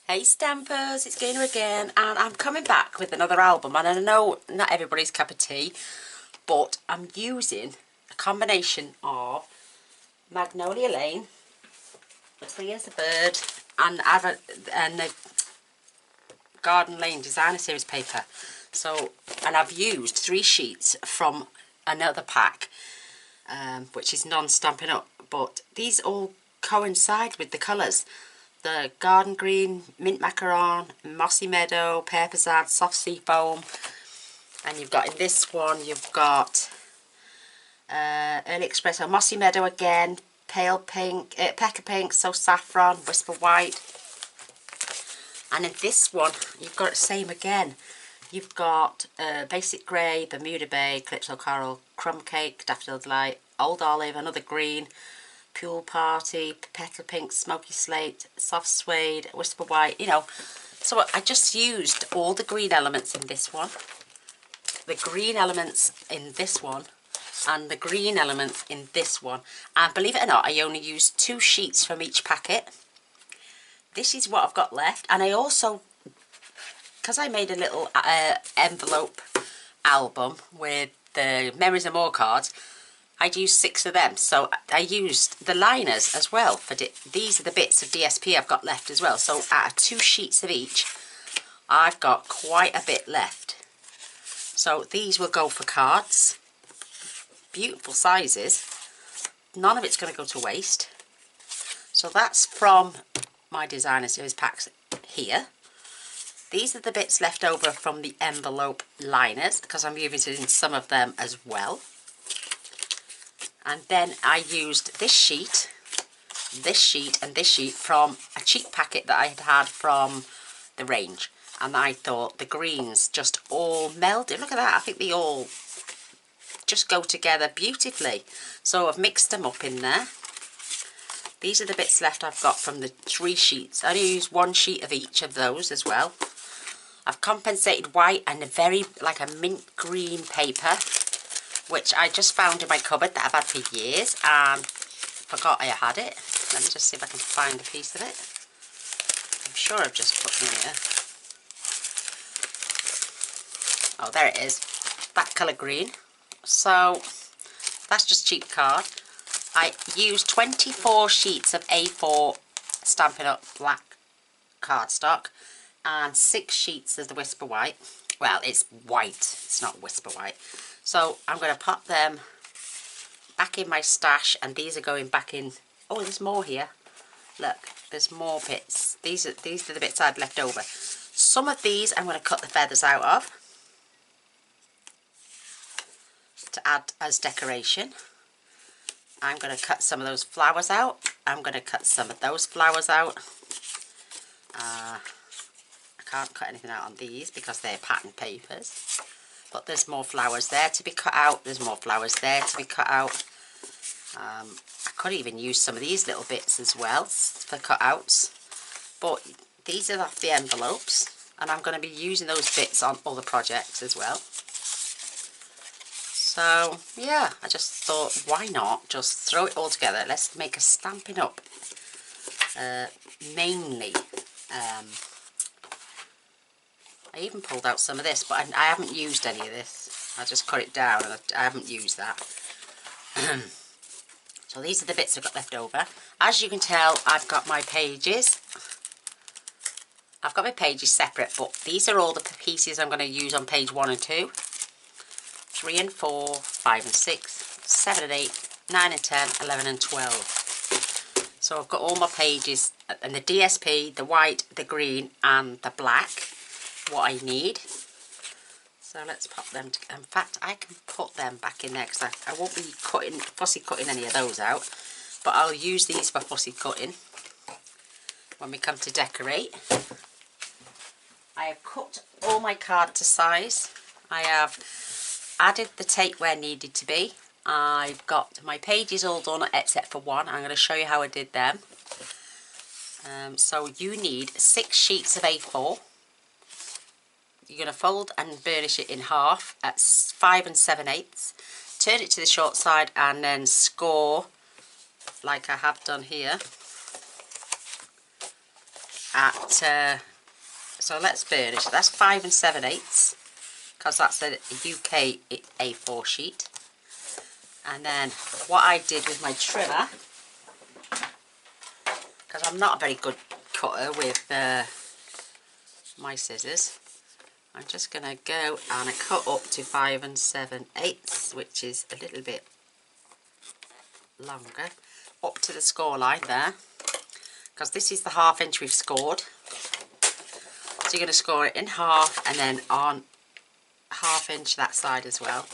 Hey Stampers, it's Gaynor again, and I'm coming back with another album. And I know not everybody's cup of tea, but I'm using a combination of Magnolia Lane, Free as a Bird, and the Garden Lane Designer Series paper. So, and I've used 3 sheets from another pack, which is non-Stampin' Up, but these all coincide with the colours. The Garden Green, Mint Macaron, Mossy Meadow, Pear Pizzazz, Soft Sea Foam. And you've got in this one, you've got Early Espresso, Mossy Meadow again, Pale Pink, Pecker Pink, So Saffron, Whisper White. And in this one, you've got the same again. You've got Basic Grey, Bermuda Bay, Calypso Coral, Crumb Cake, Daffodil Delight, Old Olive, another green, Pool Party, Petal Pink, Smoky Slate, Soft Suede, Whisper White, you know. So I just used all the green elements in this one, the green elements in this one, and the green elements in this one. And believe it or not, I only used 2 sheets from each packet. This is what I've got left. And I also, because I made a little envelope album with the Memories and More cards, I'd used 6 of them, so I used the liners as well. For these are the bits of DSP I've got left as well. So out of 2 sheets of each, I've got quite a bit left. So these will go for cards. Beautiful sizes. None of it's going to go to waste. So that's from my Designer Series packs here. These are the bits left over from the envelope liners, because I'm using some of them as well. And then I used this sheet, and this sheet from a cheap packet that I had from the range. And I thought the greens just all melded. Look at that, I think they all just go together beautifully. So I've mixed them up in there. These are the bits left I've got from the 3 sheets. I only used 1 sheet of each of those as well. I've compensated white and a very, like a mint green paper, which I just found in my cupboard that I've had for years and forgot I had it. Let me just see if I can find a piece of it. I'm sure I've just put them here. Oh, there it is. That colour green. So that's just cheap card. I used 24 sheets of A4 Stampin' Up black cardstock and 6 sheets of the Whisper White. Well, it's white, it's not Whisper White. So I'm going to pop them back in my stash, and these are going back in. Oh, there's more here. Look, there's more bits. These are the bits I'd left over. Some of these I'm going to cut the feathers out of to add as decoration. I'm going to cut some of those flowers out. I'm going to cut some of those flowers out. I can't cut anything out on these because they're pattern papers. But there's more flowers there to be cut out. There's more flowers there to be cut out. I could even use some of these little bits as well for cutouts. But these are off the envelopes. And I'm going to be using those bits on other projects as well. So, yeah, I just thought, why not just throw it all together. Let's make a Stampin' Up. Mainly. I even pulled out some of this, but I haven't used any of this. I just cut it down and I haven't used that. So these are the bits I've got left over. As you can tell, I've got my pages. I've got my pages separate, but these are all the pieces I'm going to use on page 1 and 2. 3 and 4, 5 and 6, 7 and 8, 9 and 10, 11 and 12. So I've got all my pages, and the DSP, the white, the green and the black. What I need. So let's pop them in fact, I can put them back in there because I won't be fussy cutting any of those out, but I'll use these for fussy cutting when we come to decorate. I have cut all my card to size. I have added the tape where needed to be. I've got my pages all done except for one. I'm going to show you how I did them. So you need 6 sheets of A4. You're going to fold and burnish it in half at 5 7/8. Turn it to the short side and then score like I have done here. at, so let's burnish. That's 5 7/8, because that's a UK A4 sheet. And then what I did with my trimmer, because I'm not a very good cutter with my scissors, I'm just going to go and cut up to 5 7/8, which is a little bit longer, up to the score line there, because this is the 1/2 inch we've scored. So you're going to score it in half and then on 1/2 inch that side as well.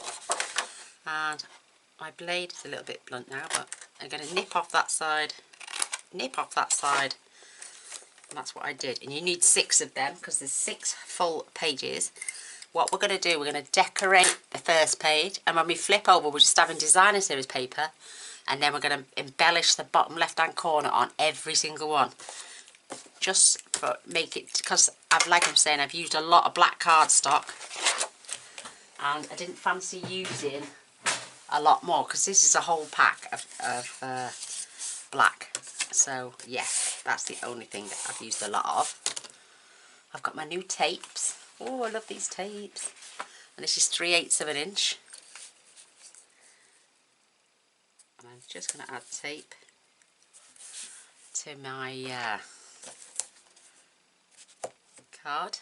And my blade is a little bit blunt now, but I'm going to nip off that side, and that's what I did. And you need 6 of them because there's 6 full pages. What we're going to do, we're going to decorate the first page, and when we flip over, we're just having designer series paper, and then we're going to embellish the bottom left hand corner on every single one. Just for make it, because like I'm saying, I've used a lot of black cardstock, and I didn't fancy using a lot more because this is a whole pack of black. So yeah, that's the only thing that I've used a lot of. I've got my new tapes. Oh, I love these tapes. And this is 3/8 of an inch. And I'm just going to add tape to my card.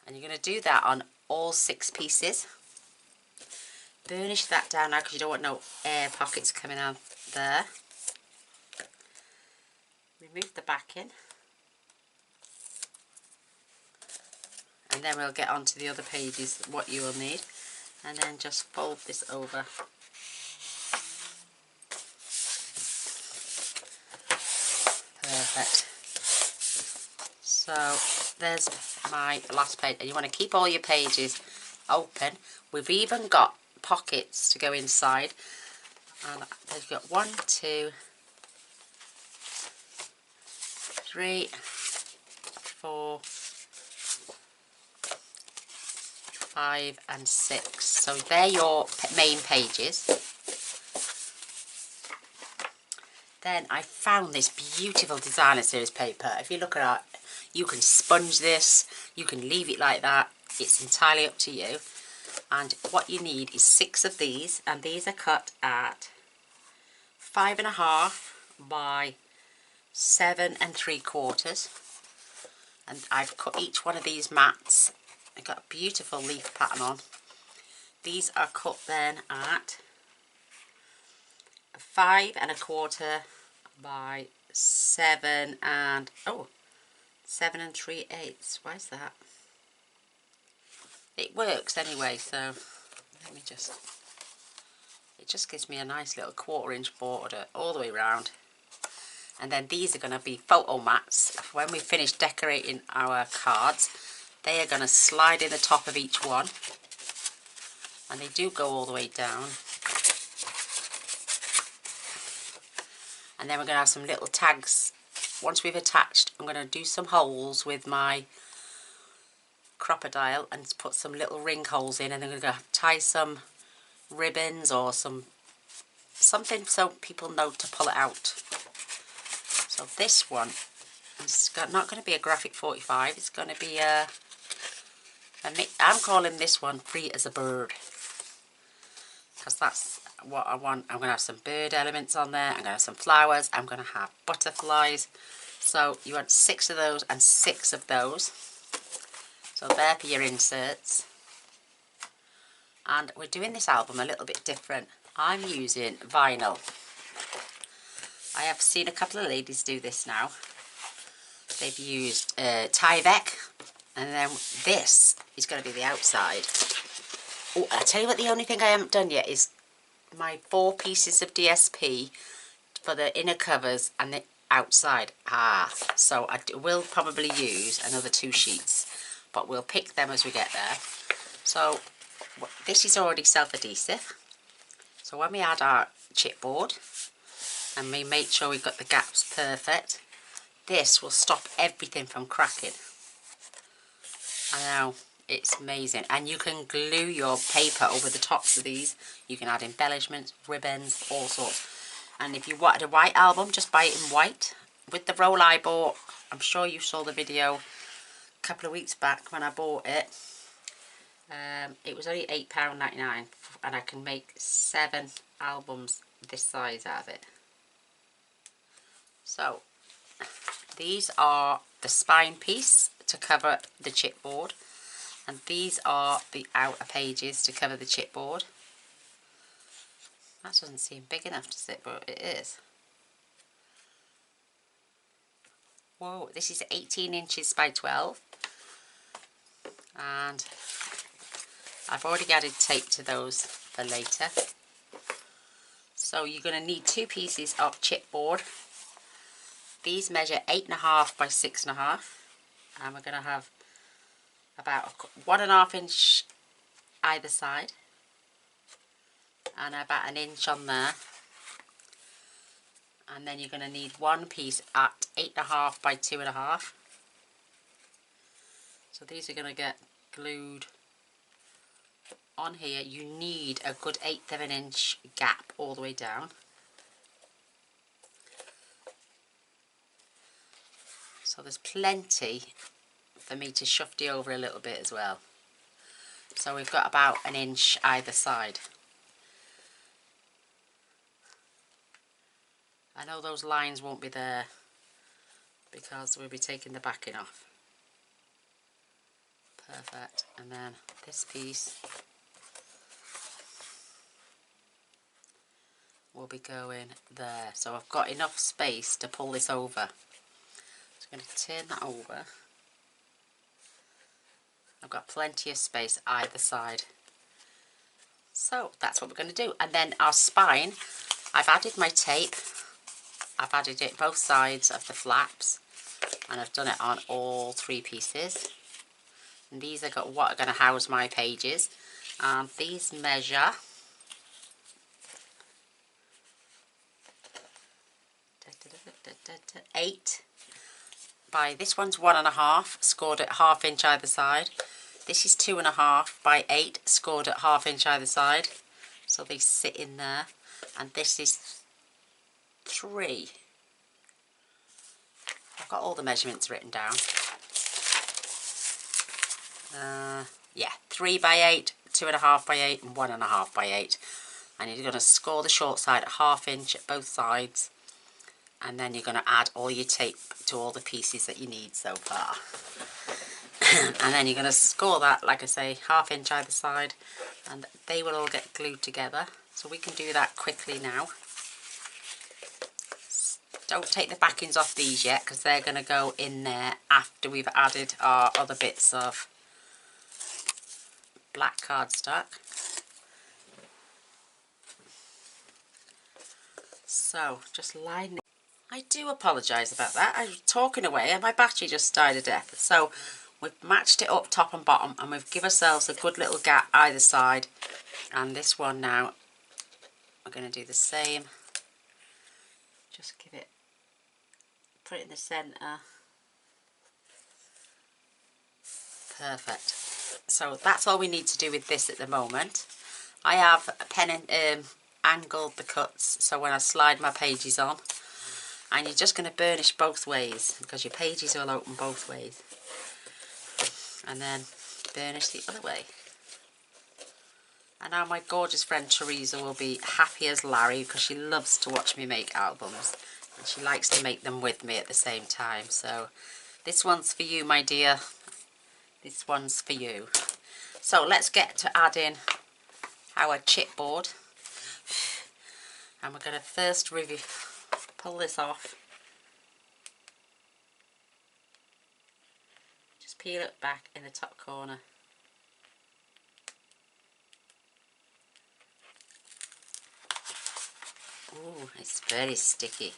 And you're going to do that on all 6 pieces. Burnish that down now because you don't want no air pockets coming out there. Remove the backing. And then we'll get on to the other pages, what you will need. And then just fold this over. Perfect. So there's my last page, and you want to keep all your pages open. We've even got pockets to go inside, and they've got 1, 2, 3, 4, 5 and 6. So they're your main pages. Then I found this beautiful designer series paper. If you look at it, you can sponge this, you can leave it like that, it's entirely up to you. And what you need is 6 of these, and these are cut at 5.5 by 7 3/4. And I've cut each one of these mats. I've got a beautiful leaf pattern on. These are cut then at 5 1/4 by 7 3/8. Why is that? It works anyway, so let me just, it just gives me a nice little 1/4 inch border all the way around. And then these are going to be photo mats. When we finish decorating our cards, they are going to slide in the top of each one, and they do go all the way down. And then we're going to have some little tags. Once we've attached, I'm going to do some holes with my crocodile and put some little ring holes in, and then I'm going to tie some ribbons or something so people know to pull it out. So this one is not going to be a graphic 45, it's going to be I'm calling this one Free as a Bird, because that's what I want. I'm going to have some bird elements on there, I'm going to have some flowers, I'm going to have butterflies. So you want 6 of those and 6 of those. So there for your inserts. And we're doing this album a little bit different. I'm using vinyl. I have seen a couple of ladies do this now. They've used Tyvek, and then this is going to be the outside. Oh, I'll tell you what, the only thing I haven't done yet is my 4 pieces of DSP for the inner covers and the outside. So I will probably use another 2 sheets, but we'll pick them as we get there. So this is already self-adhesive. So when we add our chipboard, and we make sure we've got the gaps perfect, this will stop everything from cracking. I know, it's amazing. And you can glue your paper over the tops of these. You can add embellishments, ribbons, all sorts. And if you wanted a white album, just buy it in white. with the roll I bought, I'm sure you saw the video a couple of weeks back when I bought it. It was only £8.99 and I can make 7 albums this size out of it. So these are the spine piece to cover the chipboard, and these are the outer pages to cover the chipboard. That doesn't seem big enough to sit, but it is. Whoa, this is 18 inches by 12, and I've already added tape to those for later. So you're going to need 2 pieces of chipboard. These measure 8.5 by 6.5, and we're going to have about 1.5 inch either side and about 1 inch on there. And then you're going to need one piece at 8.5 by 2.5. So these are going to get glued on here. You need a good 1/8 of an inch gap all the way down. So there's plenty for me to shufty over a little bit as well. So we've got about 1 inch either side. I know those lines won't be there because we'll be taking the backing off. Perfect. And then this piece will be going there. So I've got enough space to pull this over. So I'm going to turn that over. I've got plenty of space either side. So that's what we're going to do. And then our spine, I've added my tape. I've added it both sides of the flaps, and I've done it on all 3 pieces. And these are what are going to house my pages. And these measure 8 by, this one's 1.5, scored at 1/2 inch either side. This is 2.5 by 8, scored at 1/2 inch either side. So they sit in there. And this is 3. I've got all the measurements written down. Yeah, 3 by 8, 2.5 by 8, and 1.5 by 8. And you're going to score the short side at 1/2 inch at both sides. And then you're going to add all your tape to all the pieces that you need so far. And then you're going to score that, like I say, 1/2 inch either side, and they will all get glued together. So we can do that quickly now. Don't take the backings off these yet, because they're going to go in there after we've added our other bits of black cardstock. So just line it. I do apologise about that. I was talking away and my battery just died a death. So we've matched it up top and bottom, and we've given ourselves a good little gap either side. And this one now, we're going to do the same. Just give it, put it in the centre. Perfect. So that's all we need to do with this at the moment. I have a pen and angled the cuts, so when I slide my pages on, and you're just going to burnish both ways because your pages will open both ways, and then burnish the other way. And now my gorgeous friend Teresa will be happy as Larry because she loves to watch me make albums, and she likes to make them with me at the same time. So this one's for you, my dear. This one's for you. So let's get to adding our chipboard. And we're going to first pull this off. Just peel it back in the top corner. Ooh, it's very sticky.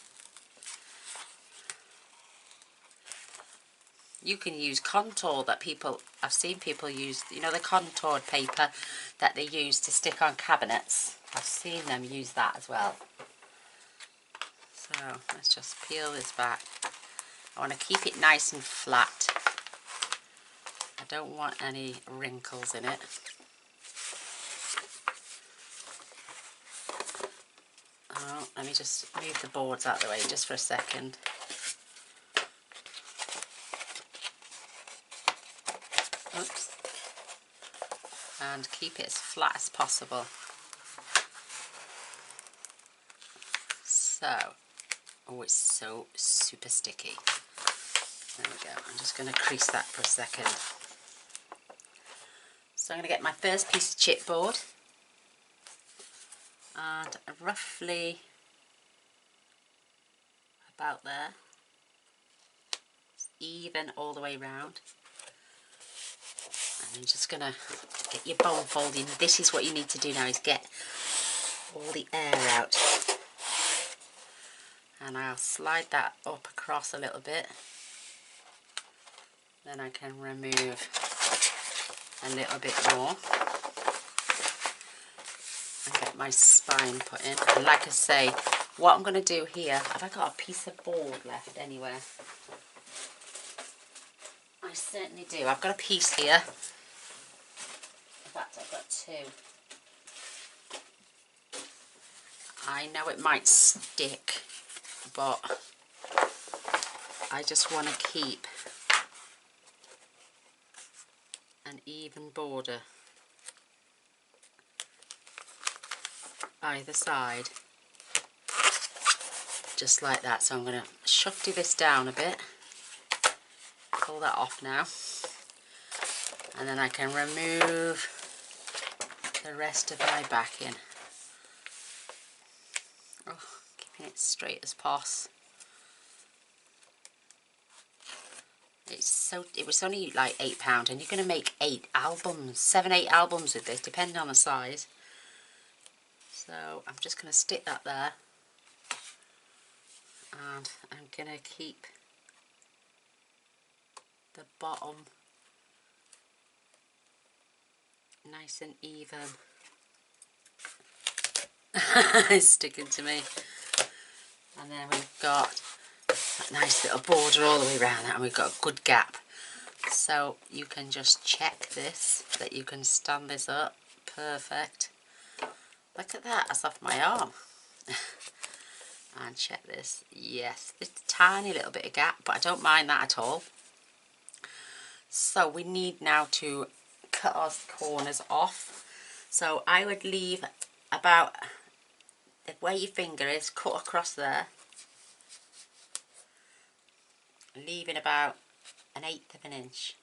You can use contour that I've seen people use, you know, the contoured paper that they use to stick on cabinets. I've seen them use that as well. So let's just peel this back. I want to keep it nice and flat. I don't want any wrinkles in it. Oh, let me just move the boards out of the way just for a second. Oops. And keep it as flat as possible. So, oh, it's so super sticky. There we go. I'm just going to crease that for a second. So I'm going to get my first piece of chipboard and roughly about there, even all the way round. And I'm just going to get your bone folding. This is what you need to do now, is get all the air out. And I'll slide that up across a little bit. Then I can remove a little bit more and get my spine put in. And like I say, what I'm going to do here, have I got a piece of board left anywhere? I certainly do. I've got a piece here. In fact, I've got two. I know it might stick, but I just want to keep an even border either side, just like that. So I'm going to shufty this down a bit, pull that off now, and then I can remove the rest of my backing. Oh, keeping it straight as possible. It was only like £8, and you're going to make 8 albums, 7-8 albums with this, depending on the size. So I'm just going to stick that there, and I'm going to keep the bottom nice and even. It's sticking to me. And then we've got that nice little border all the way around that, and we've got a good gap. So you can just check this, that you can stand this up. Perfect. Look at that, that's off my arm. And check this. Yes, there's a tiny little bit of gap, but I don't mind that at all. So we need now to cut our corners off. So I would leave about where your finger is, cut across there, leaving about 1/8 of an inch.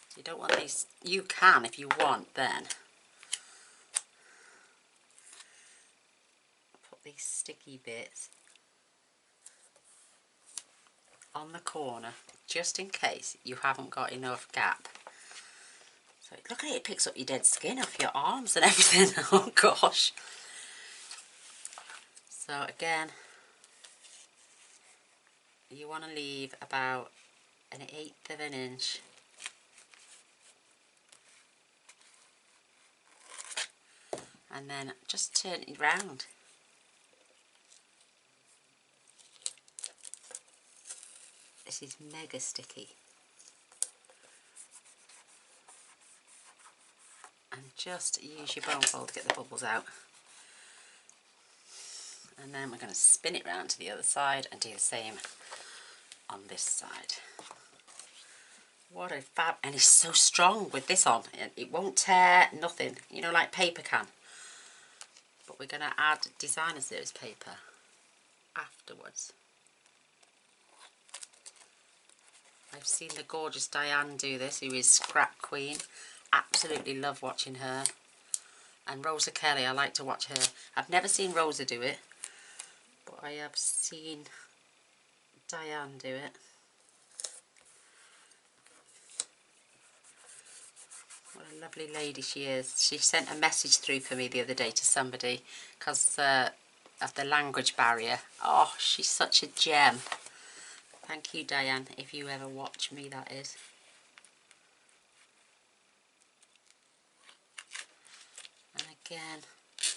So you don't want these, you can if you want then put these sticky bits on the corner, just in case you haven't got enough gap. So look at it, it picks up your dead skin off your arms and everything. Oh gosh. So again, you want to leave about 1/8 of an inch and then just turn it round. This is mega sticky. And just use your bone fold to get the bubbles out. And then we're going to spin it round to the other side and do the same on this side. What a fab, and it's so strong with this on. It won't tear, nothing, you know, like paper can. But we're going to add designer series paper afterwards. I've seen the gorgeous Diane do this, who is Scrap Queen. Absolutely love watching her. And Rosa Kelly, I like to watch her. I've never seen Rosa do it, but I have seen Diane do it. What a lovely lady she is. She sent a message through for me the other day to somebody because of the language barrier. Oh, she's such a gem. Thank you, Diane, if you ever watch me, that is. And again,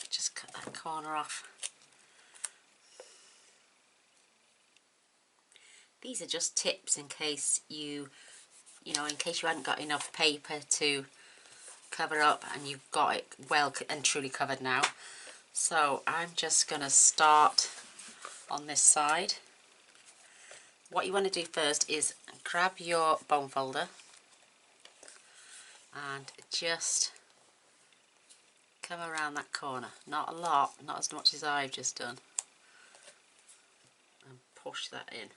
just cut that corner off. These are just tips in case you know, in case you hadn't got enough paper to cover up and you've got it well and truly covered now. So I'm just going to start on this side. what you want to do first is grab your bone folder and just come around that corner. Not a lot, not as much as I've just done. And push that in.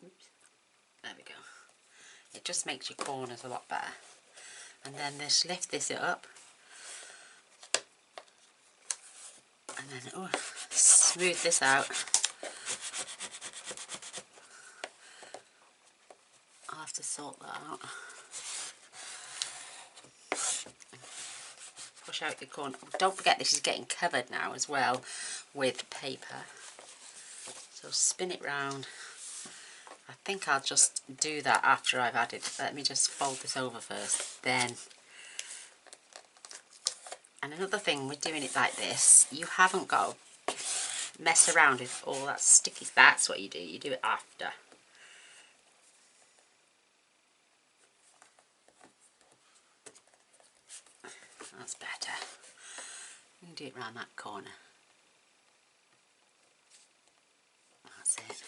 Oops. There we go. It just makes your corners a lot better. And then just lift this up. And then smooth this out. I'll have to sort that out. Push out your corner. Don't forget this is getting covered now as well with paper. So spin it round. I think I'll just do that after I've added. Let me just fold this over first. Then. And another thing with doing it like this, you haven't got to mess around with all that sticky. That's what you do. You do it after. That's better. You can do it around that corner. That's it.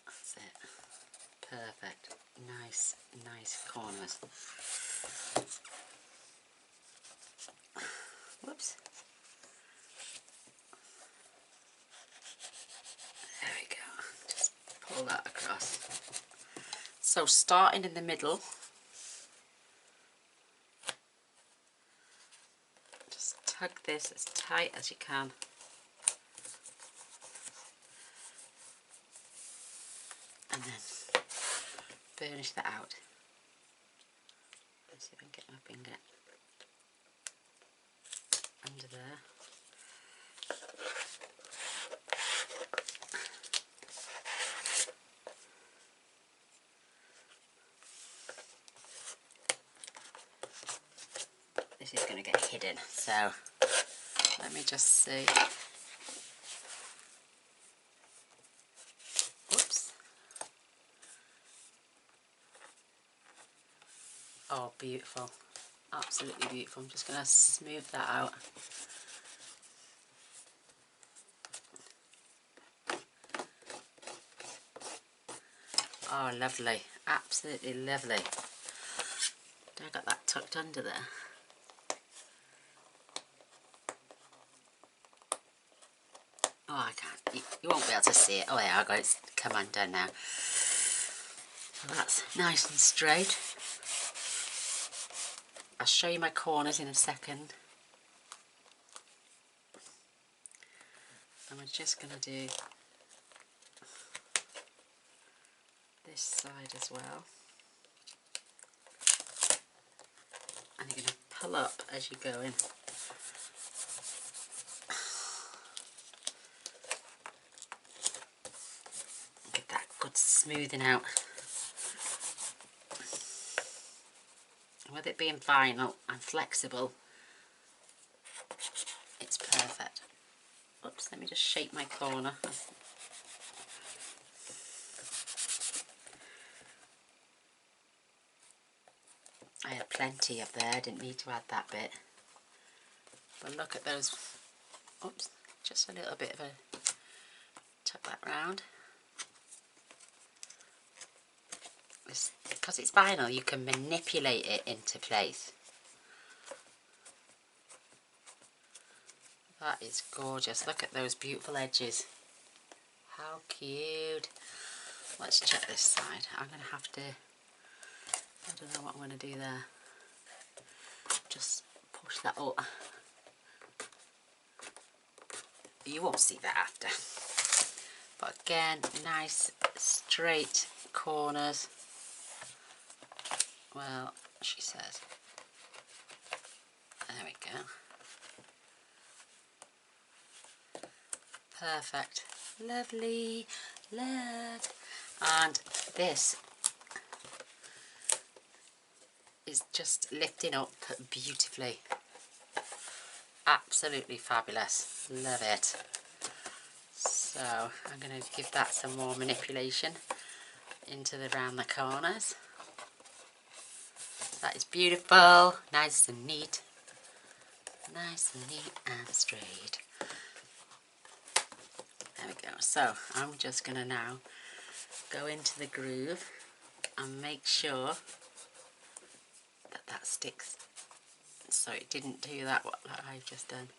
That's it. Perfect. Nice, nice corners. Whoops. There we go. Just pull that across. So starting in the middle, just tug this as tight as you can. And then burnish that out. Let's see if I can get my finger under there. This is going to get hidden, so let me just see. Whoops. Oh, beautiful. Absolutely beautiful. I'm just going to smooth that out. Oh, lovely. Absolutely lovely. I got that tucked under there. Oh, I can't. You won't be able to see it. Oh, yeah, I got it come undone now. So that's nice and straight. I'll show you my corners in a second. And we're just going to do this side as well. And you're going to pull up as you go in. Get that good smoothing out. With it being vinyl and flexible, it's perfect. Oops, let me just shape my corner. I had plenty up there, I didn't need to add that bit. But look at those, oops, just a little bit of a, tuck that round. Because it's vinyl, you can manipulate it into place. That is gorgeous. Look at those beautiful edges. How cute. Let's check this side. I'm going to have to, I don't know what I'm going to do there. Just push that up. You won't see that after. But again, nice straight corners. Well, she says. There we go. Perfect. Lovely. Love. And this is just lifting up beautifully. Absolutely fabulous. Love it. So I'm going to give that some more manipulation into around the corners. That is beautiful, nice and neat. nice and neat and straight. There we go. So I'm just going to now go into the groove and make sure that that sticks, so it didn't do that what I've just done.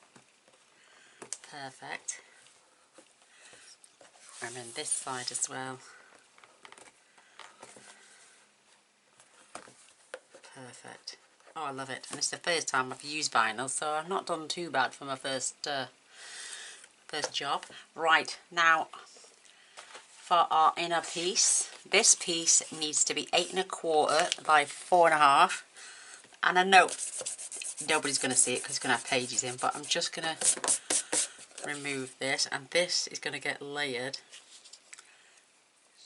Perfect. And then this side as well. Perfect. Oh, I love it. And it's the first time I've used vinyl, so I've not done too bad for my first job. Right, now for our inner piece, this piece needs to be 8 1/4 by 4 1/2. And I know nobody's going to see it because it's going to have pages in, but I'm just going to remove this, and this is going to get layered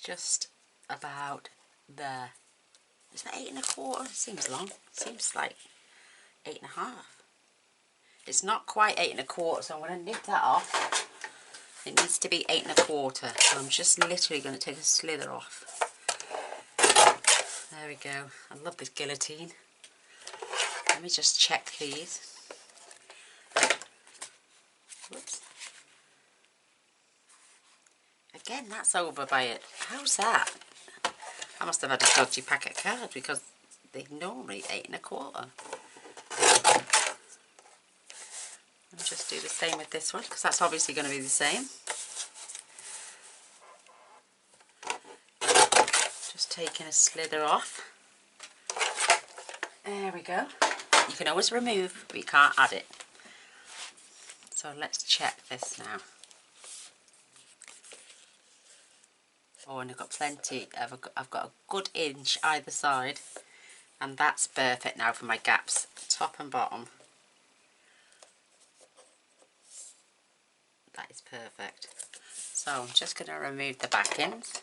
just about there. Is that 8 1/4? Seems long. Seems like 8 1/2. It's not quite 8 1/4, so I'm going to nip that off. It needs to be 8 1/4. So I'm just literally going to take a slither off. There we go. I love this guillotine. Let me just check these. Whoops. Again, that's over by it. How's that? I must have had a dodgy packet of cards because they normally 8 1/4. I'll just do the same with this one because that's obviously going to be the same. Just taking a slither off. There we go. You can always remove, but you can't add it. So let's check this now. Oh, and I've got plenty. I've got a good inch either side, and that's perfect now for my gaps, top and bottom. That is perfect. So I'm just going to remove the backings.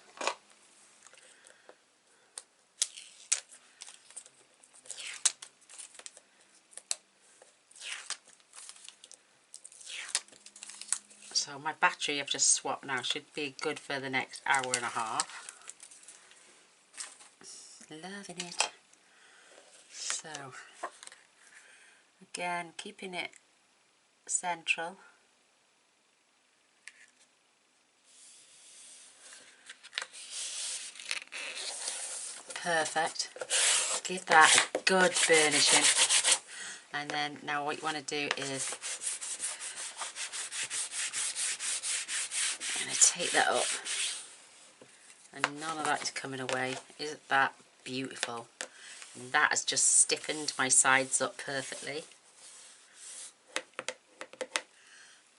So my battery I've just swapped now should be good for the next hour and a half. Loving it. So again, keeping it central. Perfect. Give that a good burnishing. And then now what you want to do is I'm going to take that up, and none of that is coming away. Isn't that beautiful? And that has just stiffened my sides up perfectly.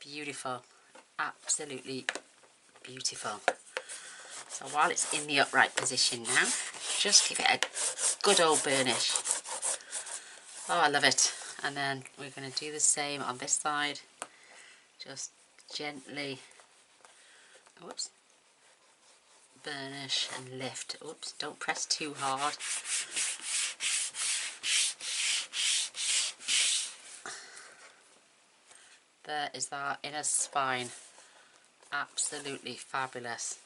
Beautiful. Absolutely beautiful. So while it's in the upright position now, just give it a good old burnish. Oh, I love it. And then we're going to do the same on this side. Just gently, whoops, burnish and lift. Oops, don't press too hard. There is that inner spine. Absolutely fabulous.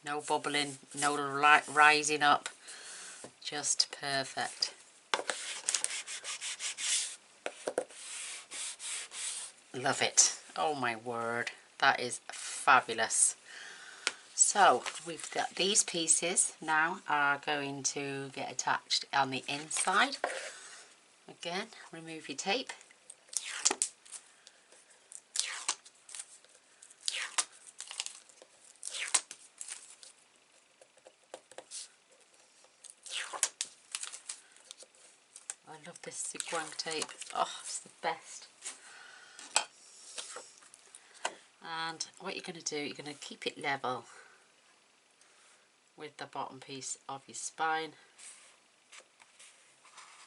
No bubbling, no rising up. Just perfect. Love it. Oh my word. That is fabulous. So we've got these pieces now are going to get attached on the inside. Again, remove your tape. I love this sequin tape. Oh, it's the best. And what you're going to do, you're going to keep it level with the bottom piece of your spine,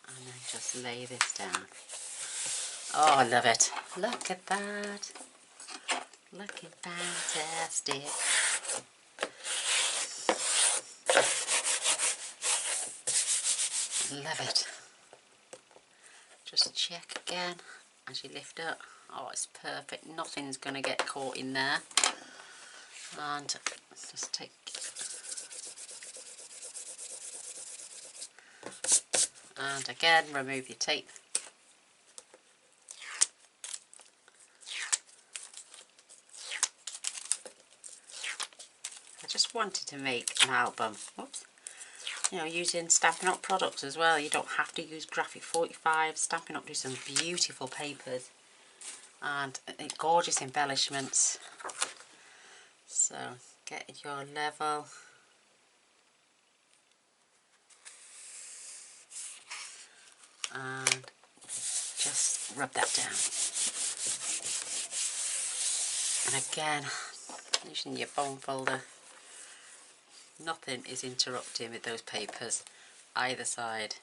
and then just lay this down. Oh, I love it. Look at that. Looking fantastic. Love it. Just check again as you lift up. Oh, it's perfect. Nothing's going to get caught in there. And just take, and again remove your tape. just wanted to make an album, whoops, you know, using Stampin' Up products as well. You don't have to use Graphic 45. Stampin' Up do some beautiful papers and gorgeous embellishments. So get your level. And just rub that down. And again, using your bone folder, nothing is interrupting with those papers either side.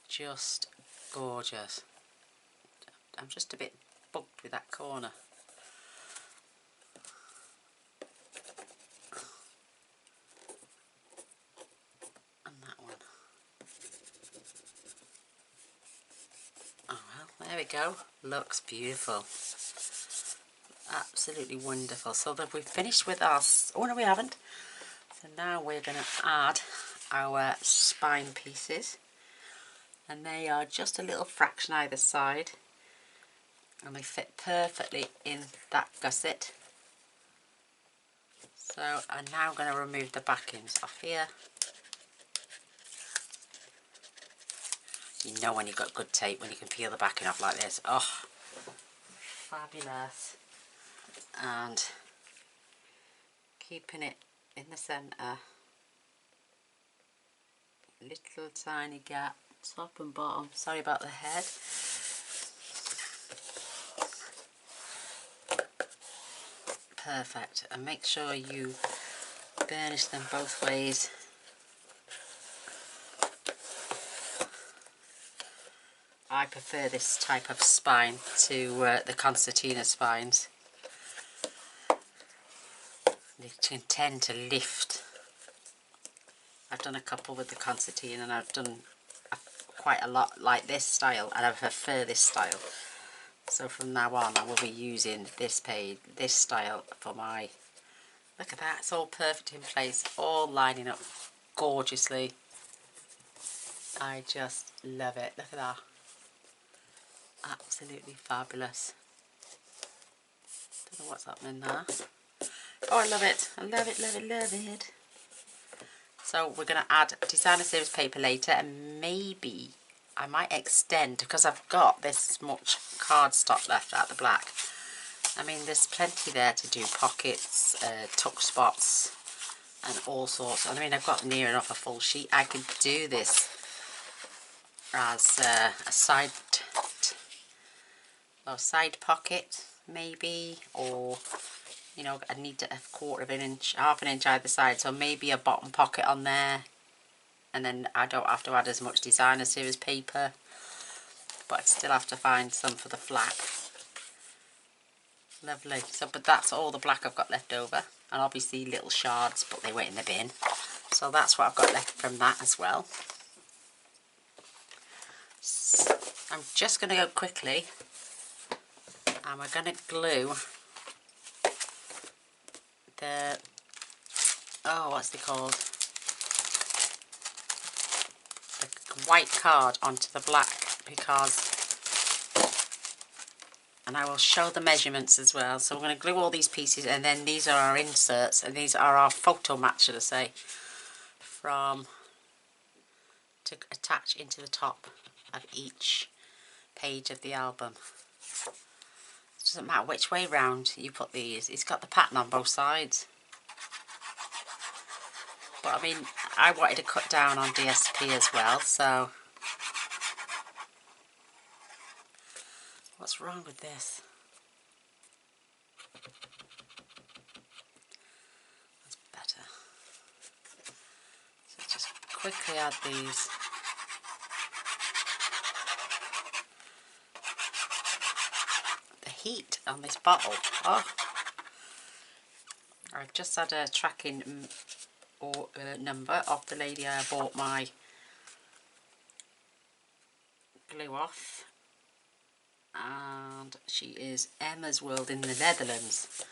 Just gorgeous. I'm just a bit bugged with that corner. And that one. Oh well, there we go. Looks beautiful. Absolutely wonderful. So that we've finished with our... Oh no, we haven't. So now we're going to add our spine pieces. And they are just a little fraction either side. And they fit perfectly in that gusset. So I'm now going to remove the backings off here. You know when you've got good tape, when you can peel the backing off like this. Oh, fabulous. And keeping it in the centre. Little tiny gap, top and bottom. Sorry about the head. Perfect. And make sure you burnish them both ways. I prefer this type of spine to the concertina spines. They can tend to lift. I've done a couple with the concertina and I've done quite a lot like this style, and I prefer this style. So from now on I will be using this style for my... Look at that, it's all perfect in place, all lining up gorgeously. I just love it. Look at that. Absolutely fabulous. Don't know what's happening there. Oh, I love it. I love it, love it, love it. So we're going to add designer series paper later, and maybe I might extend, because I've got this much cardstock left out the black. I mean, there's plenty there to do pockets, tuck spots, and all sorts. I mean, I've got near enough a full sheet. I could do this as a side pocket, maybe, or you know, I need a quarter of an inch, half an inch either side, so maybe a bottom pocket on there, and then I don't have to add as much designer series paper, but I'd still have to find some for the flap. Lovely. So, but that's all the black I've got left over, and obviously little shards, but they went in the bin, so that's what I've got left from that as well. So I'm just going to go quickly, and we're going to glue the, oh, what's it called, the white card onto the black, because, and I will show the measurements as well. So we're going to glue all these pieces, and then these are our inserts, and these are our photo mats, should I say, to attach into the top of each page of the album. It doesn't matter which way round you put these, it's got the pattern on both sides. But I mean, I wanted to cut down on DSP as well, so what's wrong with this? That's better. So just quickly add these. The heat on this bottle, oh! I've just had a tracking number off the lady I bought my glue off, and she is Emma's World in the Netherlands,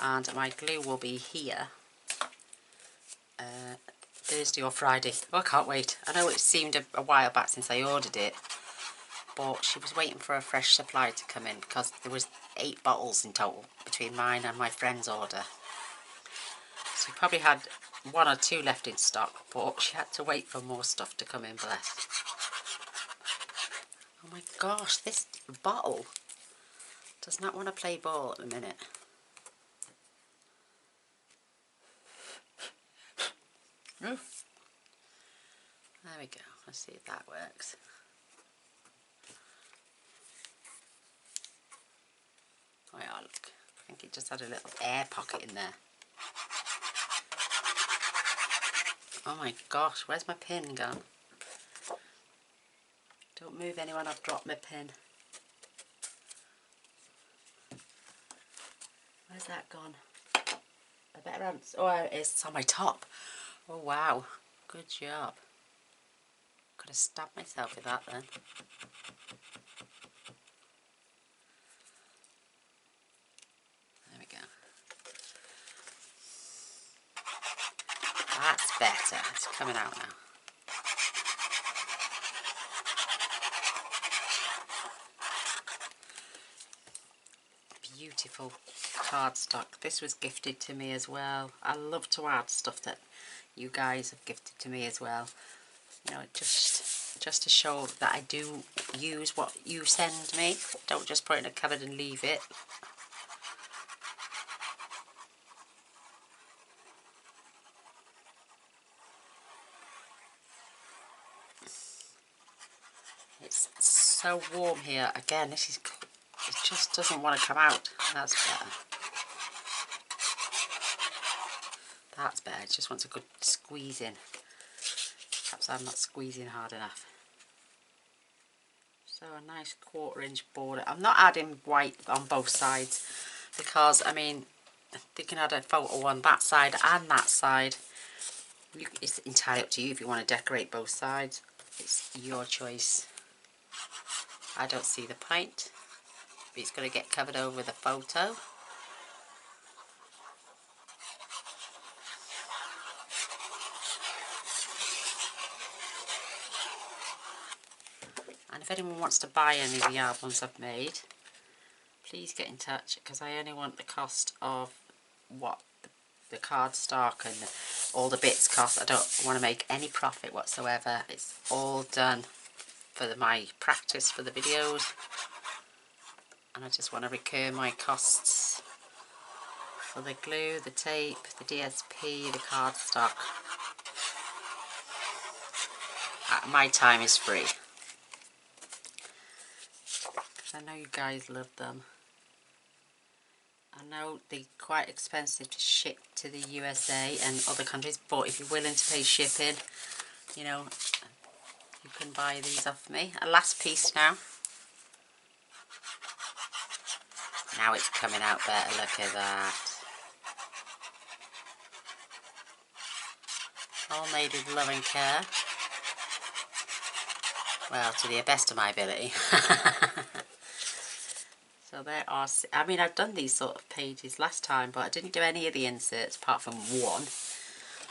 and my glue will be here Thursday or Friday. Oh, I can't wait. I know it seemed a while back since I ordered it, but she was waiting for a fresh supply to come in, because there was 8 bottles in total between mine and my friend's order. She probably had 1 or 2 left in stock, but she had to wait for more stuff to come in, bless. Oh my gosh, this bottle does not want to play ball at the minute. There we go. Let's see if that works. Oh yeah, look. I think it just had a little air pocket in there. Oh my gosh, where's my pin gone? Don't move anyone, I've dropped my pin. Where's that gone? I better answer. Oh, it's on my top. Oh wow, good job. Could have stabbed myself with that then. There we go. That's better. It's coming out now. Beautiful cardstock. This was gifted to me as well. I love to add stuff that you guys have gifted to me as well. You know, just to show that I do use what you send me. Don't just put it in a cupboard and leave it. It's so warm here. Again, this is, it just doesn't want to come out. That's better. That's better. It just wants a good squeeze in. Perhaps I'm not squeezing hard enough. So a nice 1/4 inch border. I'm not adding white on both sides because, I mean, they can add a photo on that side and that side. It's entirely up to you if you want to decorate both sides. It's your choice. I don't see the point. But it's going to get covered over with a photo. And if anyone wants to buy any of the albums I've made, please get in touch, because I only want the cost of what the cardstock and all the bits cost. I don't want to make any profit whatsoever. It's all done for my practice for the videos, and I just want to recur my costs for the glue, the tape, the DSP, the cardstock. My time is free. I know you guys love them. I know they're quite expensive to ship to the USA and other countries, but if you're willing to pay shipping, you know, you can buy these off me. A last piece now. Now it's coming out better, look at that. All made with love and care. Well, to the best of my ability. So there are, I mean, I've done these sort of pages last time, but I didn't do any of the inserts apart from one.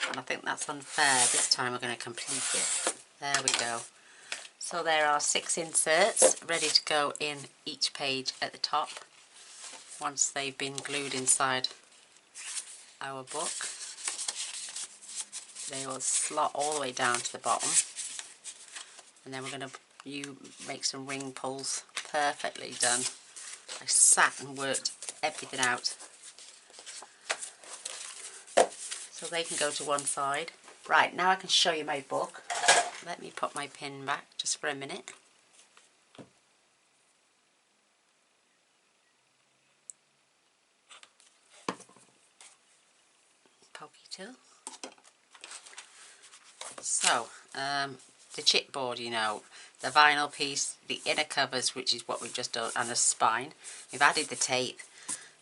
And I think that's unfair. This time we're going to complete it. There we go. So there are 6 inserts ready to go in each page at the top. Once they've been glued inside our book, they will slot all the way down to the bottom. And then we're going to make some ring pulls. Perfectly done. I sat and worked everything out. So they can go to one side. Right, now I can show you my book. Let me put my pin back just for a minute. Pokey tool. So, the chipboard, you know, the vinyl piece, the inner covers, which is what we've just done, and the spine. We've added the tape.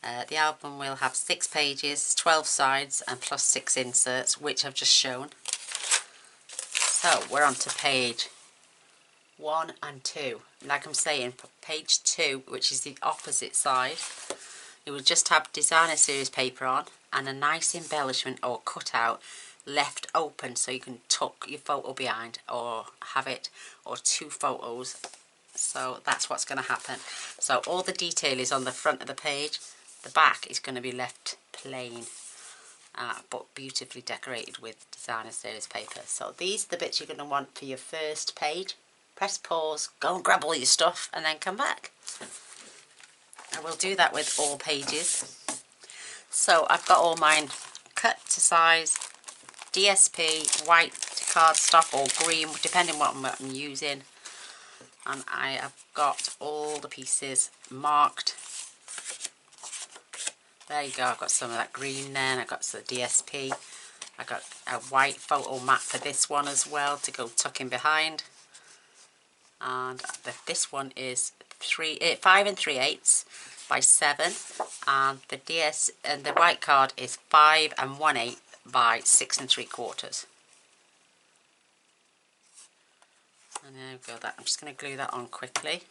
The album will have 6 pages, 12 sides, and plus 6 inserts, which I've just shown. So we're on to page 1 and 2. Like I'm saying, page 2, which is the opposite side, it will just have designer series paper on and a nice embellishment or cutout left open so you can tuck your photo behind or have it, or 2 photos. So that's what's going to happen. So all the detail is on the front of the page. The back is going to be left plain. but beautifully decorated with designer stainless paper. So these are the bits you're going to want for your first page. Press pause, go and grab all your stuff, and then come back. I will do that with all pages. So I've got all mine cut to size, DSP, white cardstock or green, depending what I'm using. And I have got all the pieces marked. There you go, I've got some of that green then, I've got some DSP. I got a white photo mat for this one as well to go tucking behind. And this one is 5 3/8 by 7, and the white card is 5 1/8 by 6 3/4. And there we go. That I'm just going to glue that on quickly.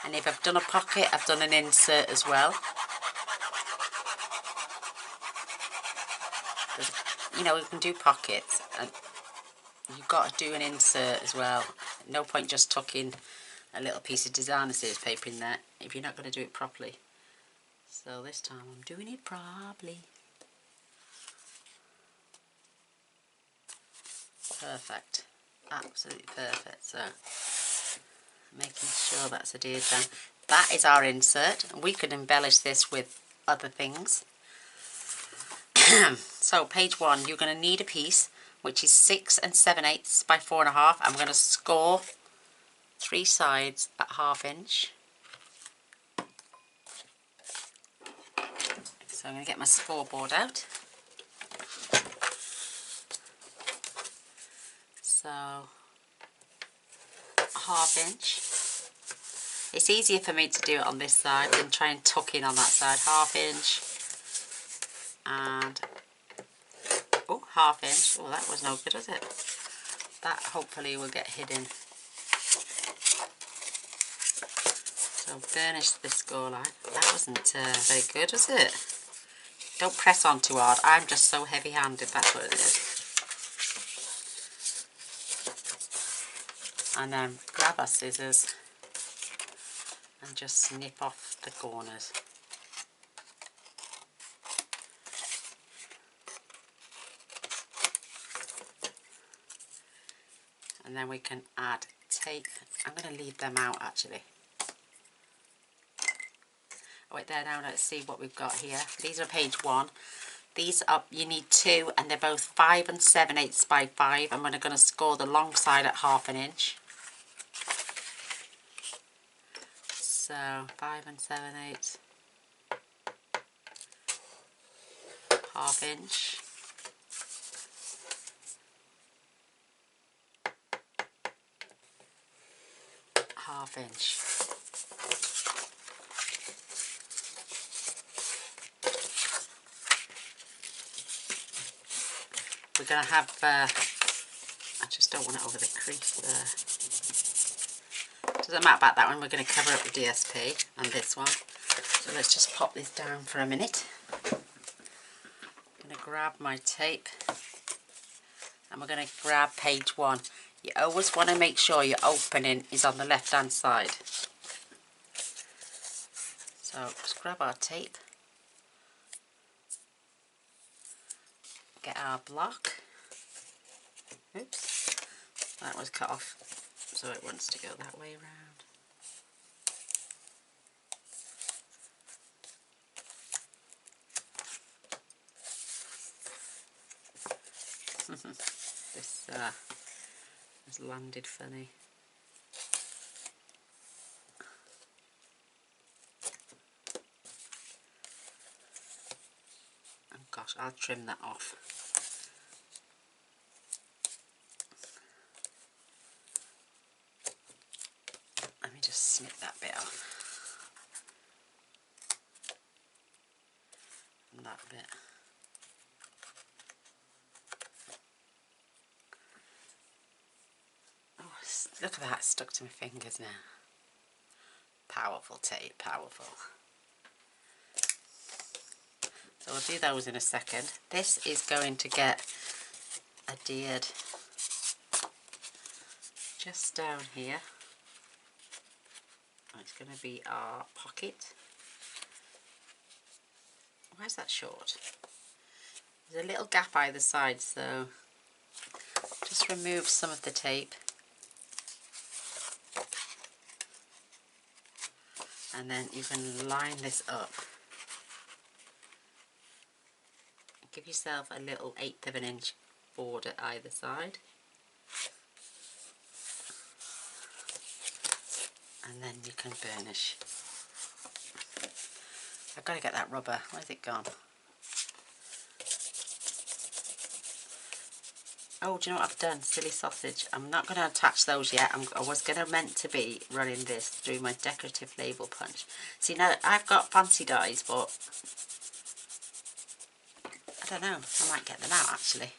And if I've done a pocket, I've done an insert as well. You know, you can do pockets, and you've got to do an insert as well. No point just tucking a little piece of designer series paper in there if you're not going to do it properly. So this time I'm doing it properly. Perfect. Absolutely perfect. So making sure that's adhered down. That is our insert. We could embellish this with other things. So page 1, you're going to need a piece which is 6 7/8 by 4.5. I'm going to score 3 sides at 1/2 inch. So I'm going to get my scoreboard out. So 1/2 inch. It's easier for me to do it on this side than try and tuck in on that side. 1/2 inch and 1/2 inch. Oh, that was no good, was it? That hopefully will get hidden. So burnish the score line. That wasn't very good, was it? Don't press on too hard. I'm just so heavy-handed, that's what it is. And then grab our scissors and just snip off the corners. And then we can add tape. I'm going to leave them out actually. Oh, wait there now, let's see what we've got here. These are page 1. These are, you need 2, and they're both 5 7/8 by 5. I'm going to score the long side at 1/2 inch. So 5 7/8, 1/2 inch. Half inch. We're going to have, I just don't want it over the crease there. Doesn't matter about that one, we're going to cover up the DSP and this one. So let's just pop this down for a minute. I'm going to grab my tape and we're going to grab page 1. You always want to make sure your opening is on the left hand side. So just grab our tape, get our block. Oops, that was cut off, so it wants to go that way around. This has landed funny. Oh gosh, I'll trim that off. Let me just snip that bit off. And that bit. Oh, look at that, it's stuck to my fingers now. Powerful tape, powerful. So we'll do those in a second. This is going to get adhered just down here. It's going to be our pocket. Why is that short? There's a little gap either side, so just remove some of the tape. And then you can line this up. Give yourself a little 1/8 of an inch border either side. And then you can burnish. I've got to get that rubber. Where's it gone? Oh, do you know what I've done? Silly sausage. I'm not going to attach those yet. I was going to meant to be running this through my decorative label punch. See, now I've got fancy dies, but I don't know. I might get them out actually.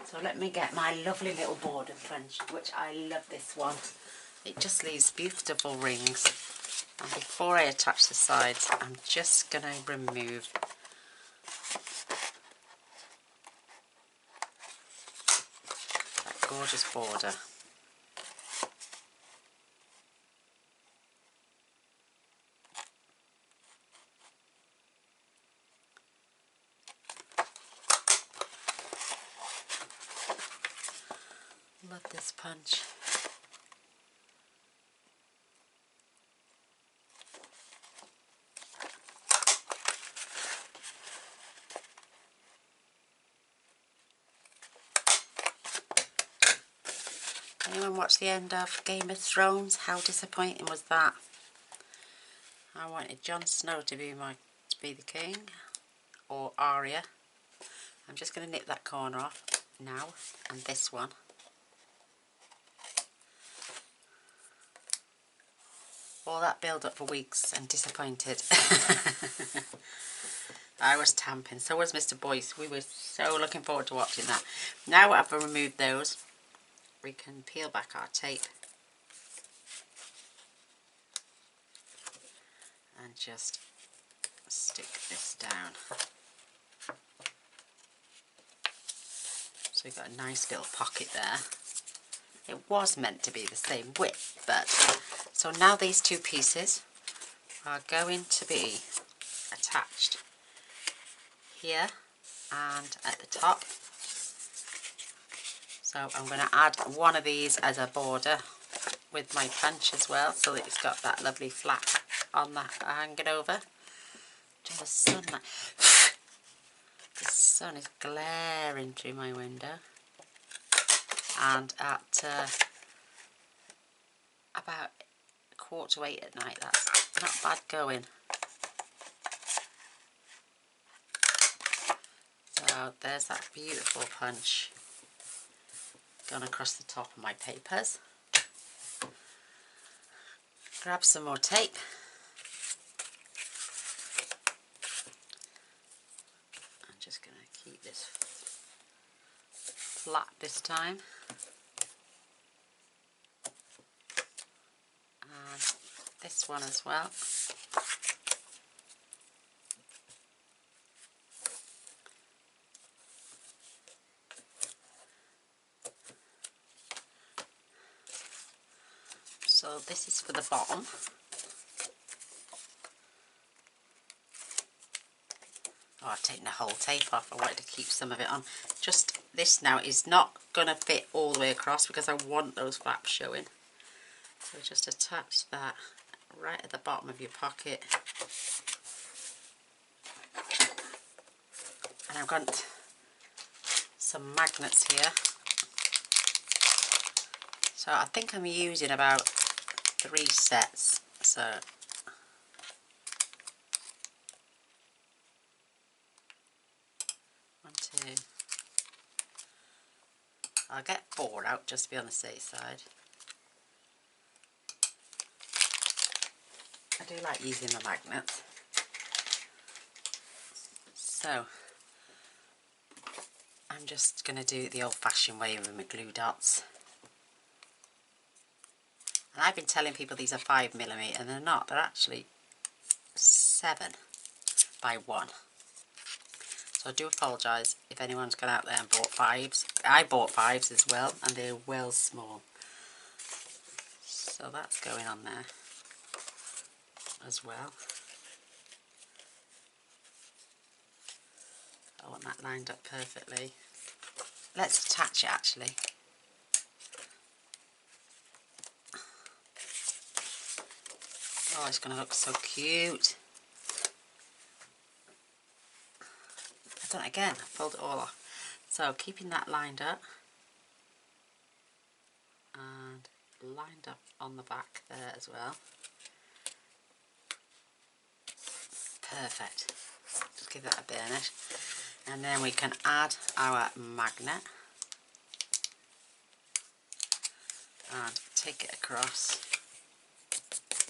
So let me get my lovely little border punch, which I love this one. It just leaves beautiful rings. And before I attach the sides, I'm just going to remove that gorgeous border. Love this punch. Anyone watch the end of Game of Thrones? How disappointing was that? I wanted Jon Snow to be the king, or Arya. I'm just going to nip that corner off now, and this one. All that build up for weeks and disappointed. I was tamping, so was Mr. Boyce. We were so looking forward to watching that. Now I've removed those, we can peel back our tape and just stick this down. So we've got a nice little pocket there. It was meant to be the same width, but so now these two pieces are going to be attached here and at the top. So I'm going to add one of these as a border with my punch as well, so that it's got that lovely flap on that hanging over. The sun, the sun is glaring through my window, and at about 7:45 at night, that's not bad going. So there's that beautiful punch gone across the top of my papers. Grab some more tape. I'm just going to keep this flat this time. And this one as well. So this is for the bottom. Oh, I've taken the whole tape off. I wanted to keep some of it on. Just this now is not going to fit all the way across because I want those flaps showing. So just attach that right at the bottom of your pocket. And I've got some magnets here. So I think I'm using about 3 sets. So 1, 2. I'll get 4 out just to be on the safe side. I do like using the magnets. So I'm just going to do it the old-fashioned way with my glue dots. And I've been telling people these are 5mm, and they're not. They're actually 7 by 1. So I do apologise if anyone's gone out there and bought 5s. I bought 5s as well, and they're well small. So that's going on there as well. I want that lined up perfectly. Let's attach it actually. Oh, it's going to look so cute. I've done it again, I pulled it all off. So keeping that lined up and lined up on the back there as well. Perfect. Just give that a burnish. And then we can add our magnet and take it across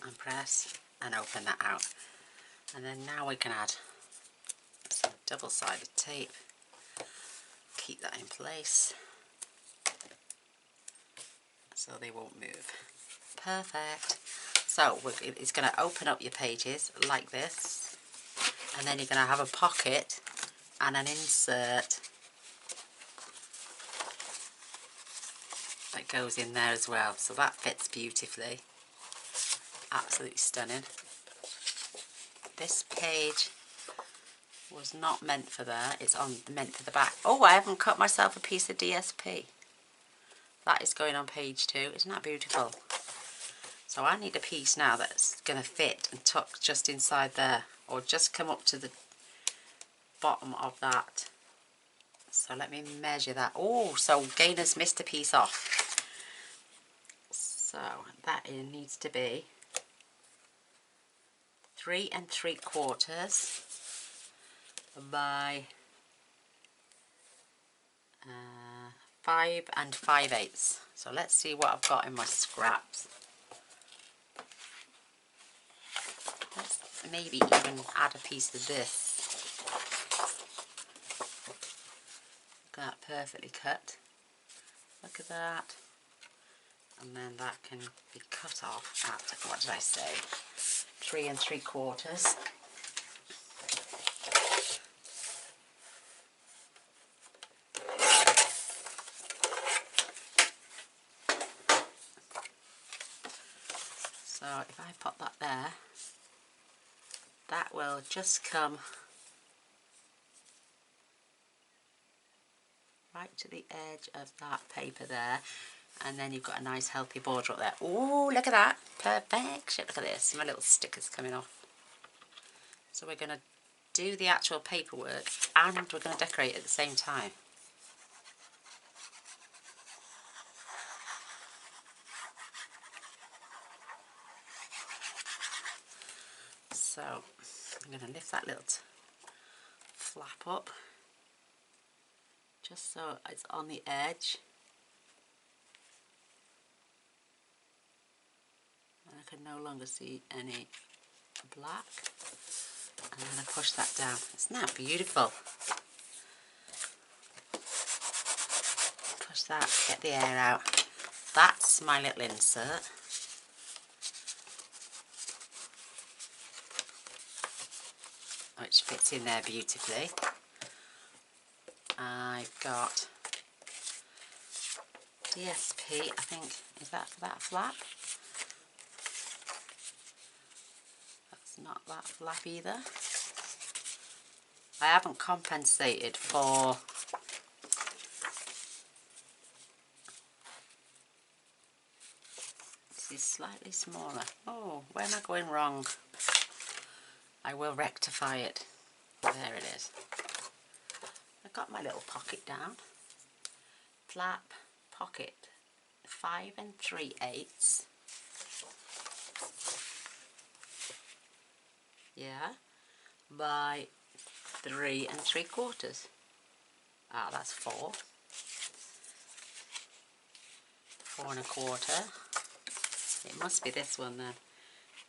and press and open that out. And then now we can add some double-sided tape. Keep that in place so they won't move. Perfect. So it's going to open up your pages like this, and then you're going to have a pocket and an insert that goes in there as well, so that fits beautifully. Absolutely stunning. This page was not meant for there, it's meant for the back. Oh, I haven't cut myself a piece of DSP. That is going on page 2. Isn't that beautiful? So I need a piece now that's going to fit and tuck just inside there, or just come up to the bottom of that. So let me measure that. Oh, so Gaynor's missed a piece off. So that needs to be 3 3/4 by 5 5/8. So let's see what I've got in my scraps. Let's maybe even add a piece of this. Look at that, perfectly cut. Look at that. And then that can be cut off at, what did I say, 3 3/4. So if I put that there, that will just come right to the edge of that paper there, and then you've got a nice healthy border up there. Oh, look at that, perfect. Look at this, my little stickers coming off. So we're going to do the actual paperwork and we're going to decorate at the same time. So I'm going to lift that little flap up just so it's on the edge, and I can no longer see any black, and then I push that down. Isn't that beautiful? Push that, get the air out. That's my little insert. Which fits in there beautifully. I've got DSP, I think, is that for that flap? That's not that flap either. I haven't compensated for this is slightly smaller. Oh, where am I going wrong? I will rectify it. There it is. I've got my little pocket down. Flap, pocket, 5 3/8. Yeah, by 3 3/4. Ah, that's 4. 4 1/4. It must be this one then.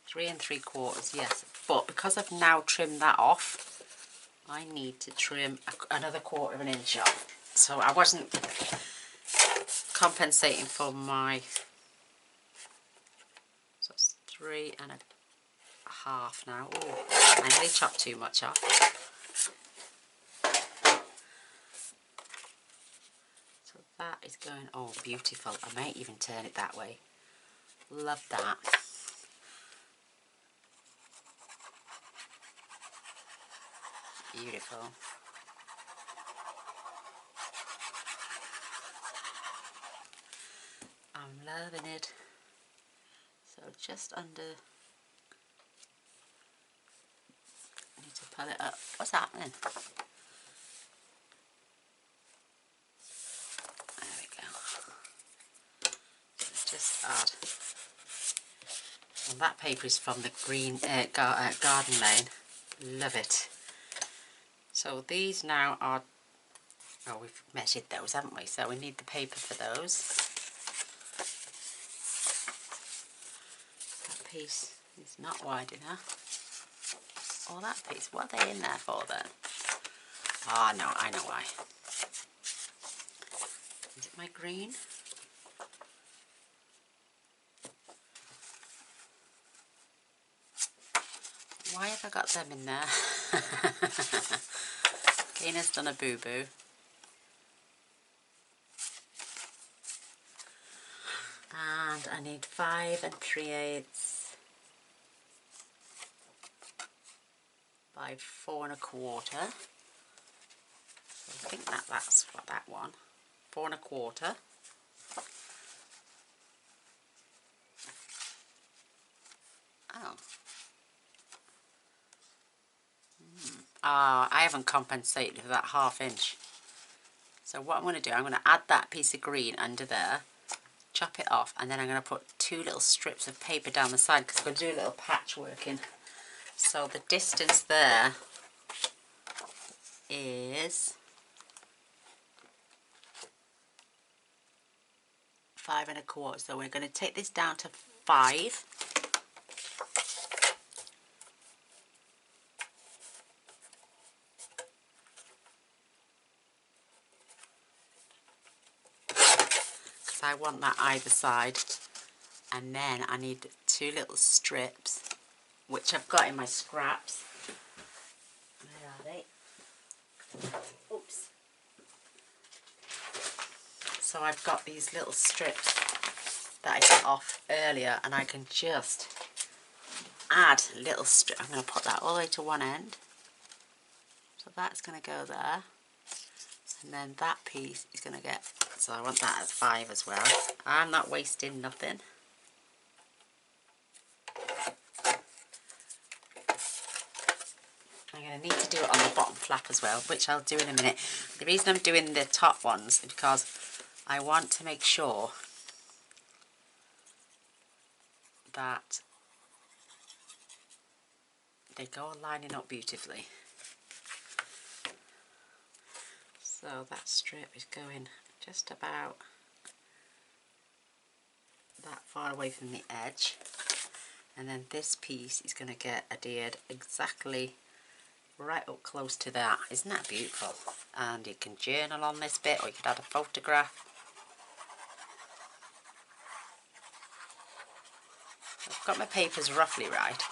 3 3/4, yes. But because I've now trimmed that off, I need to trim another 1/4 inch off. So I wasn't compensating for my, so it's 3 1/2 now. Oh, I nearly chopped too much off. So that is going, oh beautiful. I might even turn it that way. Love that. Beautiful. I'm loving it. So just under, I need to pull it up. What's happening? There we go. So just add. And that paper is from the green Garden Lane. Love it. So these now are, oh, we've measured those, haven't we? So we need the paper for those. That piece is not wide enough. Oh, that piece, what are they in there for then? Ah, no, I know why. Is it my green? Why have I got them in there? Gaynor's done a boo-boo. And I need 5 3/8 by 4 1/4. So I think that's what that one. 4 1/4. Oh. I haven't compensated for that 1/2 inch. So what I'm going to do, I'm going to add that piece of green under there, chop it off, and then I'm going to put 2 little strips of paper down the side because I'm going to do a little patchworking. So the distance there is 5 1/4. So we're going to take this down to 5. I want that either side, and then I need 2 little strips which I've got in my scraps. Where are they? Oops. So I've got these little strips that I cut off earlier, and I can just add little strip. I'm going to put that all the way to one end, so that's going to go there, and then that piece is going to get, so I want that at 5 as well. I'm not wasting nothing. I'm going to need to do it on the bottom flap as well, which I'll do in a minute. The reason I'm doing the top ones is because I want to make sure that they go lining up beautifully. So that strip is going just about that far away from the edge, and then this piece is going to get adhered exactly right up close to that. Isn't that beautiful? And you can journal on this bit, or you could add a photograph. I've got my papers roughly right.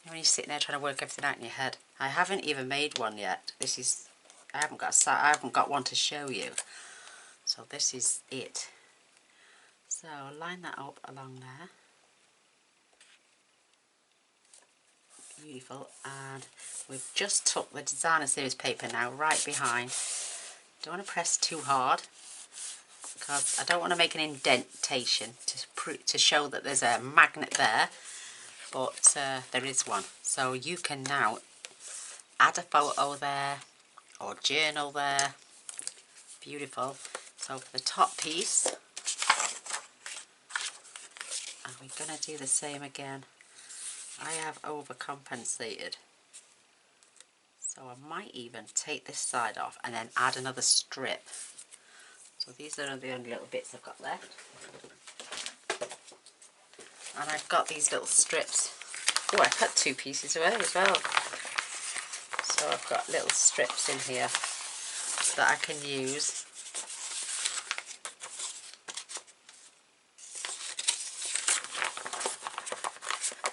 When you're sitting there trying to work everything out in your head. I haven't even made one yet. This is, I haven't got one to show you. So this is it. So line that up along there. Beautiful. And we've just took the designer series paper now right behind. Don't want to press too hard because I don't want to make an indentation to show that there's a magnet there, but there is one. So you can now add a photo there or journal there. Beautiful. So for the top piece, and we're going to do the same again. I have overcompensated, so I might even take this side off and then add another strip. So these are the only little bits I've got left, and I've got these little strips. Oh, I cut 2 pieces away as well, so I've got little strips in here that I can use.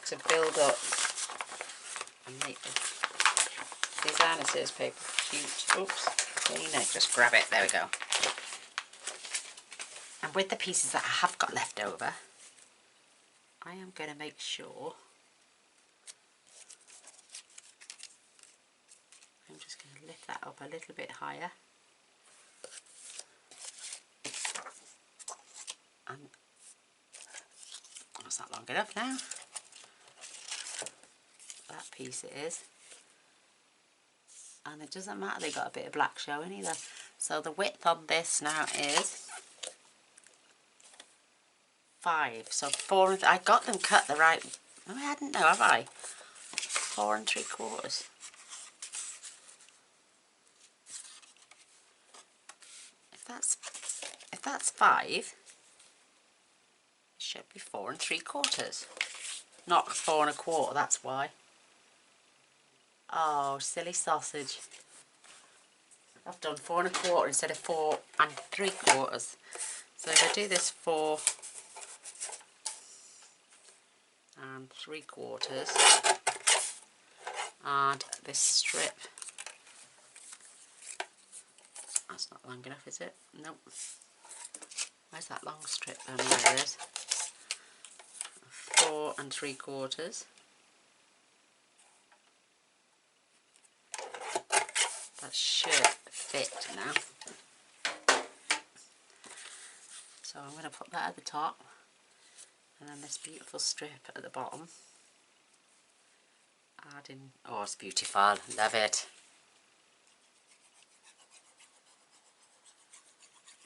To build up and make the designer series paper cute. Oops, no, just grab it, there we go. And with the pieces that I have got left over, I am going to make sure I'm just going to lift that up a little bit higher. And that's not long enough now. That piece it is. And it doesn't matter, they got a bit of black showing either. So the width on this now is 5. So 4, I got them cut the right, no I hadn't, no have I? 4 3/4. If that's 5, it should be 4 3/4. Not 4 1/4, that's why. Oh, silly sausage. I've done 4 1/4 instead of 4 3/4. So if I do this 4 3/4 and this strip, that's not long enough, is it? Nope. Where's that long strip? Oh, there it is. 4 3/4. That should fit now. So I'm going to put that at the top, and then this beautiful strip at the bottom. Adding, oh, it's beautiful, love it.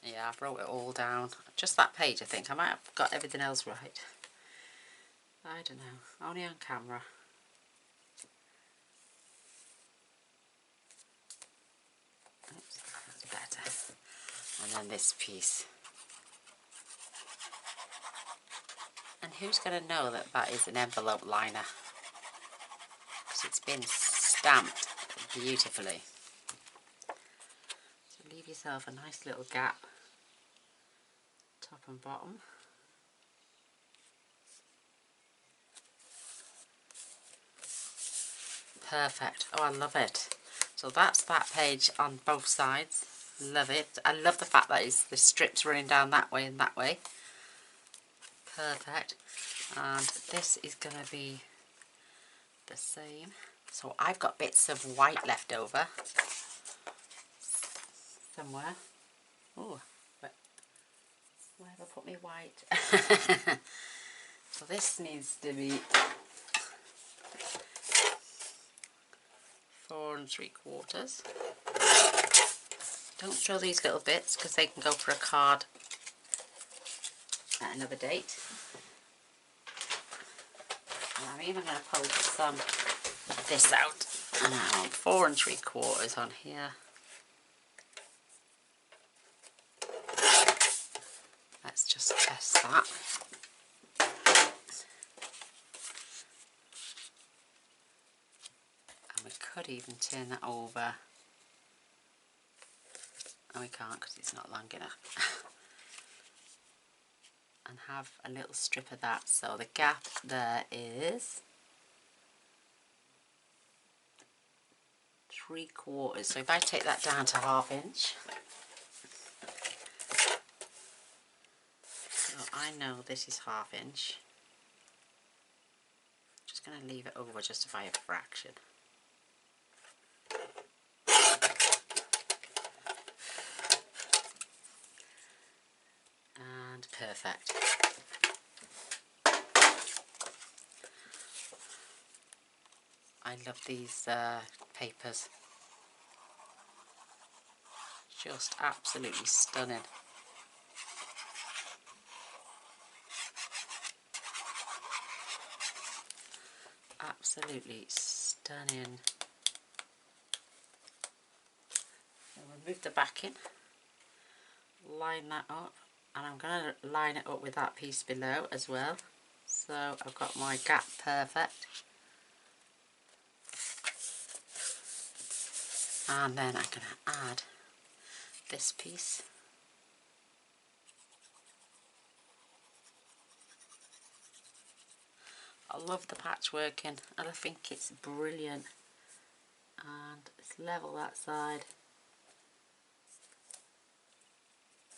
Yeah, I wrote it all down. Just that page, I think. I might have got everything else right. I don't know, only on camera. Oops, that's better. And then this piece. And who's going to know that that is an envelope liner? Because it's been stamped beautifully. So leave yourself a nice little gap, top and bottom. Perfect. Oh, I love it. So that's that page on both sides. Love it. I love the fact that the strips running down that way and that way. Perfect. And this is going to be the same. So I've got bits of white left over somewhere. Oh, where have I put my white? So this needs to be 4 3/4. Don't throw these little bits because they can go for a card at another date. And I'm even going to pull some of this out. And I want 4 3/4 on here. Let's just test that. And we could even turn that over. Oh, we can't because it's not long enough. And have a little strip of that. So the gap there is 3/4. So if I take that down to 1/2 inch, so I know this is 1/2 inch. Just going to leave it over just by a fraction. And perfect. I love these papers. Just absolutely stunning. Absolutely stunning. So we'll move the backing, line that up, and I'm going to line it up with that piece below as well. So I've got my gap perfect. And then I'm going to add this piece. I love the patchworking and I think it's brilliant. And let's level that side.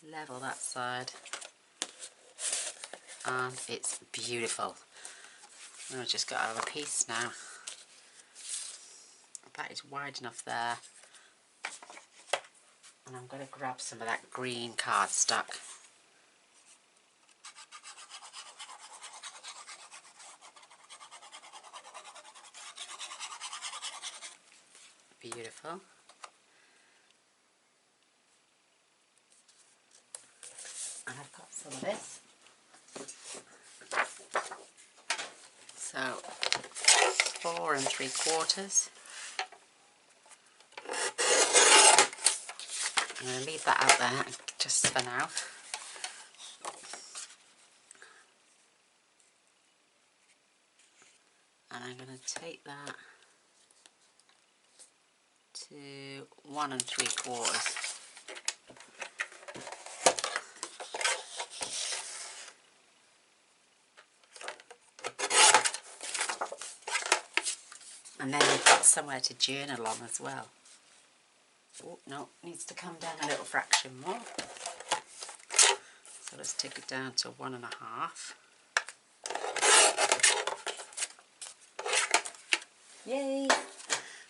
Level that side. and it's beautiful. I've just got to have a piece now. That is wide enough there. And I'm going to grab some of that green cardstock. Beautiful. And I've got some of this. So 4 3/4. I'm going to leave that out there just for now. And I'm going to take that to 1 3/4. And then you've got somewhere to journal on as well. Oh, no, needs to come down a little fraction more. So let's take it down to 1 1/2. Yay!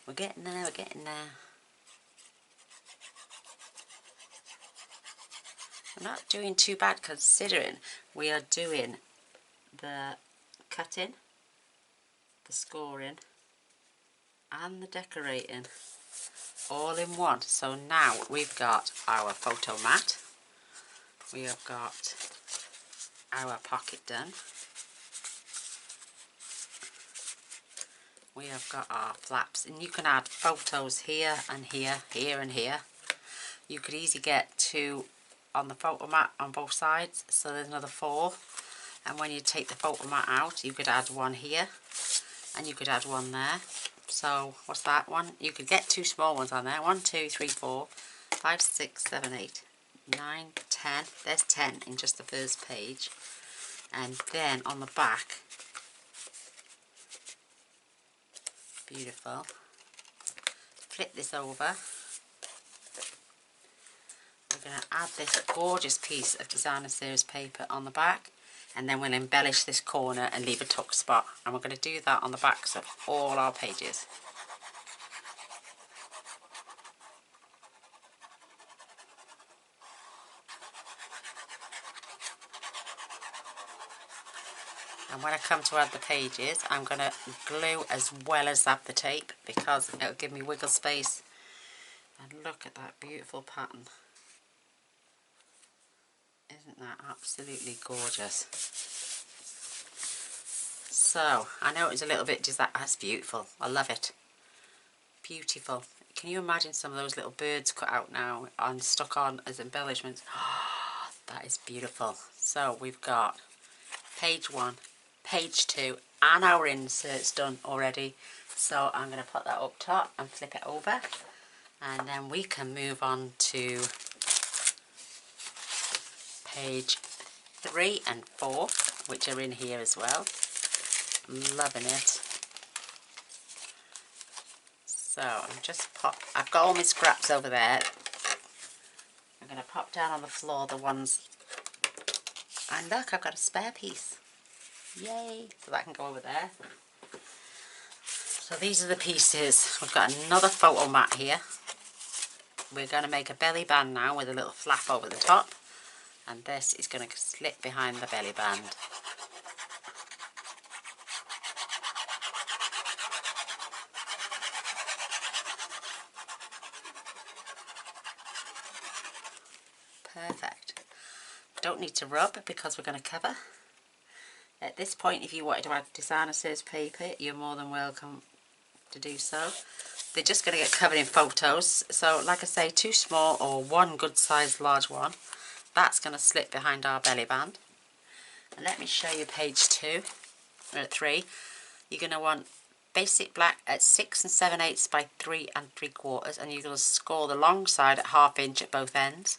We're getting there, we're getting there. I'm not doing too bad considering we are doing the cutting, the scoring and the decorating all in one. So now we've got our photo mat, we have got our pocket done, we have got our flaps, and you can add photos here and here, here and here. You could easily get 2 on the photo mat on both sides, so there's another 4. And when you take the photo mat out, you could add 1 here and you could add 1 there. So what's that one? You could get 2 small ones on there. 1 2 3 4 5 6 7 8 9 10. There's 10 in just the first page. And then on the back, beautiful, flip this over. We're going to add this gorgeous piece of designer series paper on the back, and then we'll embellish this corner and leave a tuck spot, and we're going to do that on the backs of all our pages. And when I come to add the pages, I'm going to glue as well as add the tape, because it'll give me wiggle space. And look at that beautiful pattern. Isn't that absolutely gorgeous? So, I know it was a little bit, that's beautiful. I love it. Beautiful. Can you imagine some of those little birds cut out now and stuck on as embellishments? Oh, that is beautiful. So, we've got page 1, page 2, and our inserts done already. So, I'm going to put that up top and flip it over. And then we can move on to page 3 and 4, which are in here as well. Loving it. So I've got all my scraps over there. I'm going to pop down on the floor the ones, and look, I've got a spare piece. Yay! So that can go over there. So these are the pieces. We've got another photo mat here. We're going to make a belly band now with a little flap over the top. And this is going to slip behind the belly band. Perfect. Don't need to rub because we're going to cover. At this point, if you wanted to add designer series paper, you're more than welcome to do so. They're just going to get covered in photos. So like I say, 2 small or 1 good sized large one. That's going to slip behind our belly band. And let me show you page 2 or 3. You're going to want basic black at 6 7/8 by 3 3/4, and you're going to score the long side at 1/2 inch at both ends.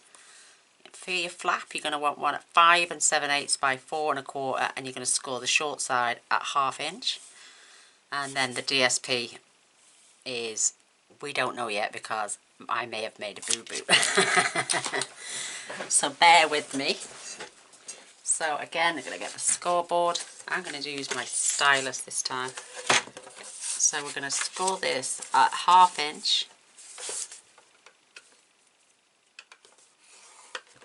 For your flap, you're going to want one at 5 7/8 by 4 1/4, and you're going to score the short side at 1/2 inch. And then the DSP is, we don't know yet because I may have made a boo-boo. So bear with me. So again, I'm going to get the scoreboard. I'm going to use my stylus this time. So we're going to score this at 1/2 inch.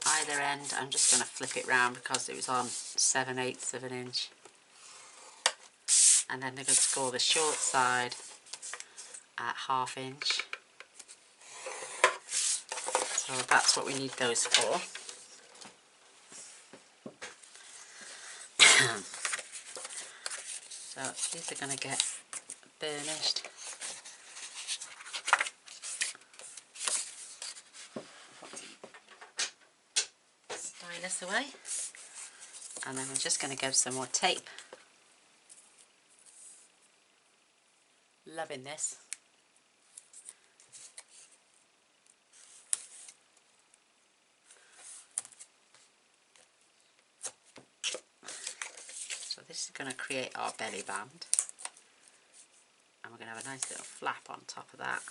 Either end. I'm just going to flip it round because it was on 7/8 of an inch. And then they're going to score the short side at 1/2 inch. So that's what we need those for. So these are going to get burnished. Stylus away. And then we're just going to give some more tape. Loving this. So this is going to create our belly band. And we're going to have a nice little flap on top of that.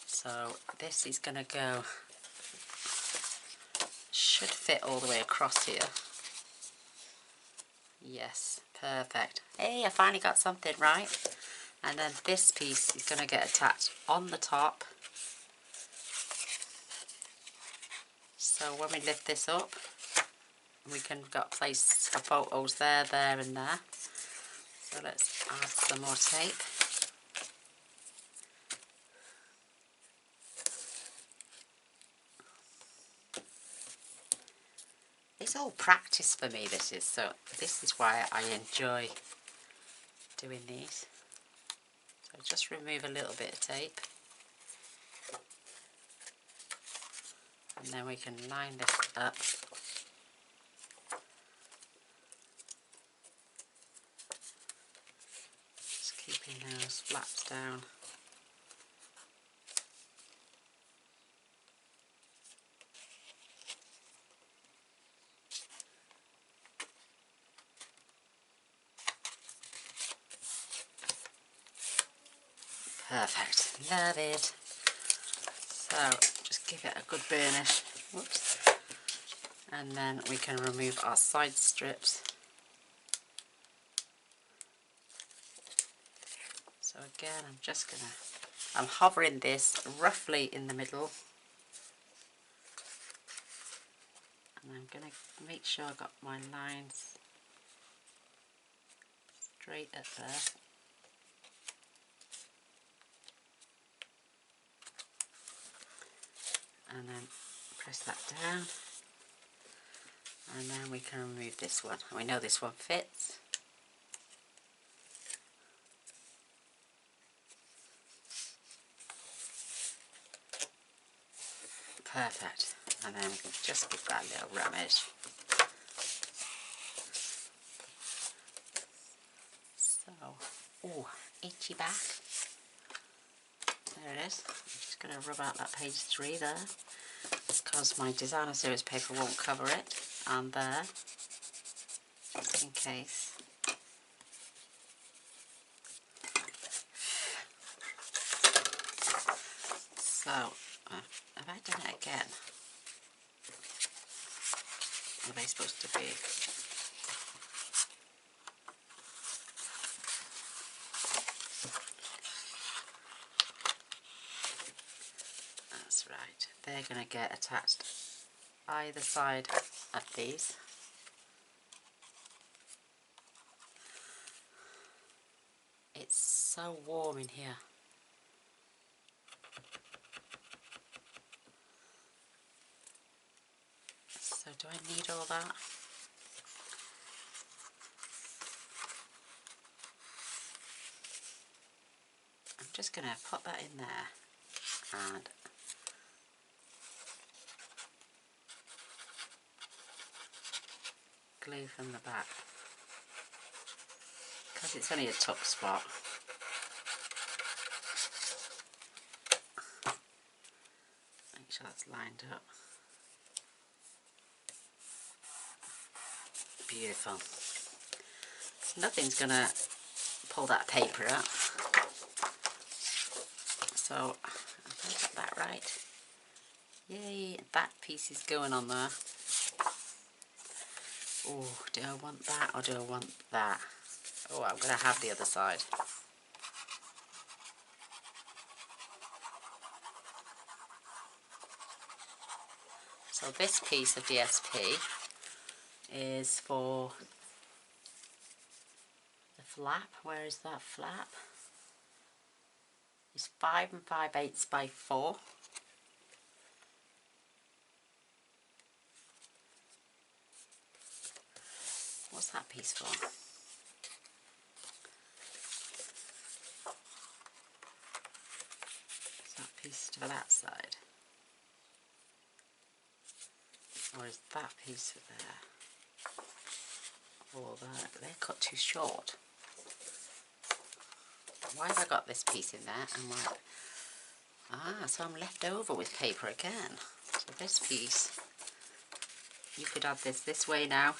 So this is going to go, should fit all the way across here. Yes, perfect. Hey, I finally got something right. And then this piece is going to get attached on the top. So when we lift this up, we can place our photos there, there and there. So let's add some more tape. It's all practice for me, this is, so this is why I enjoy doing these. So just remove a little bit of tape. And then we can line this up. Just keeping those flaps down. Perfect, love it. So just give it a good burnish. Whoops. And then we can remove our side strips. So again, I'm hovering this roughly in the middle. And I'm gonna make sure I got my lines straight up there. And then press that down. And then we can remove this one. And we know this one fits. Perfect. And then we can just give that a little rummage. So, oh, itchy back. There it is. I'm just going to rub out that page 3 there. It's because my designer series paper won't cover it. And there. Just in case. So, have I done it again? What are they supposed to be? That's right. They're going to get attached either side of these. It's so warm in here. So do I need all that? I'm just going to put that in there and glue from the back because it's only a tuck spot. Make sure that's lined up. Beautiful. Nothing's going to pull that paper out. So, have I got that right? Yay, that piece is going on there. Oh, do I want that or do I want that? Oh, I'm going to have the other side. So this piece of DSP is for the flap. Where is that flap? It's 5 5/8 by 4. What's that piece for? Is that piece for that side? Or is that piece for there? Or that? They're cut too short. Why have I got this piece in there? And why? Ah, so I'm left over with paper again. So this piece, you could add this way now.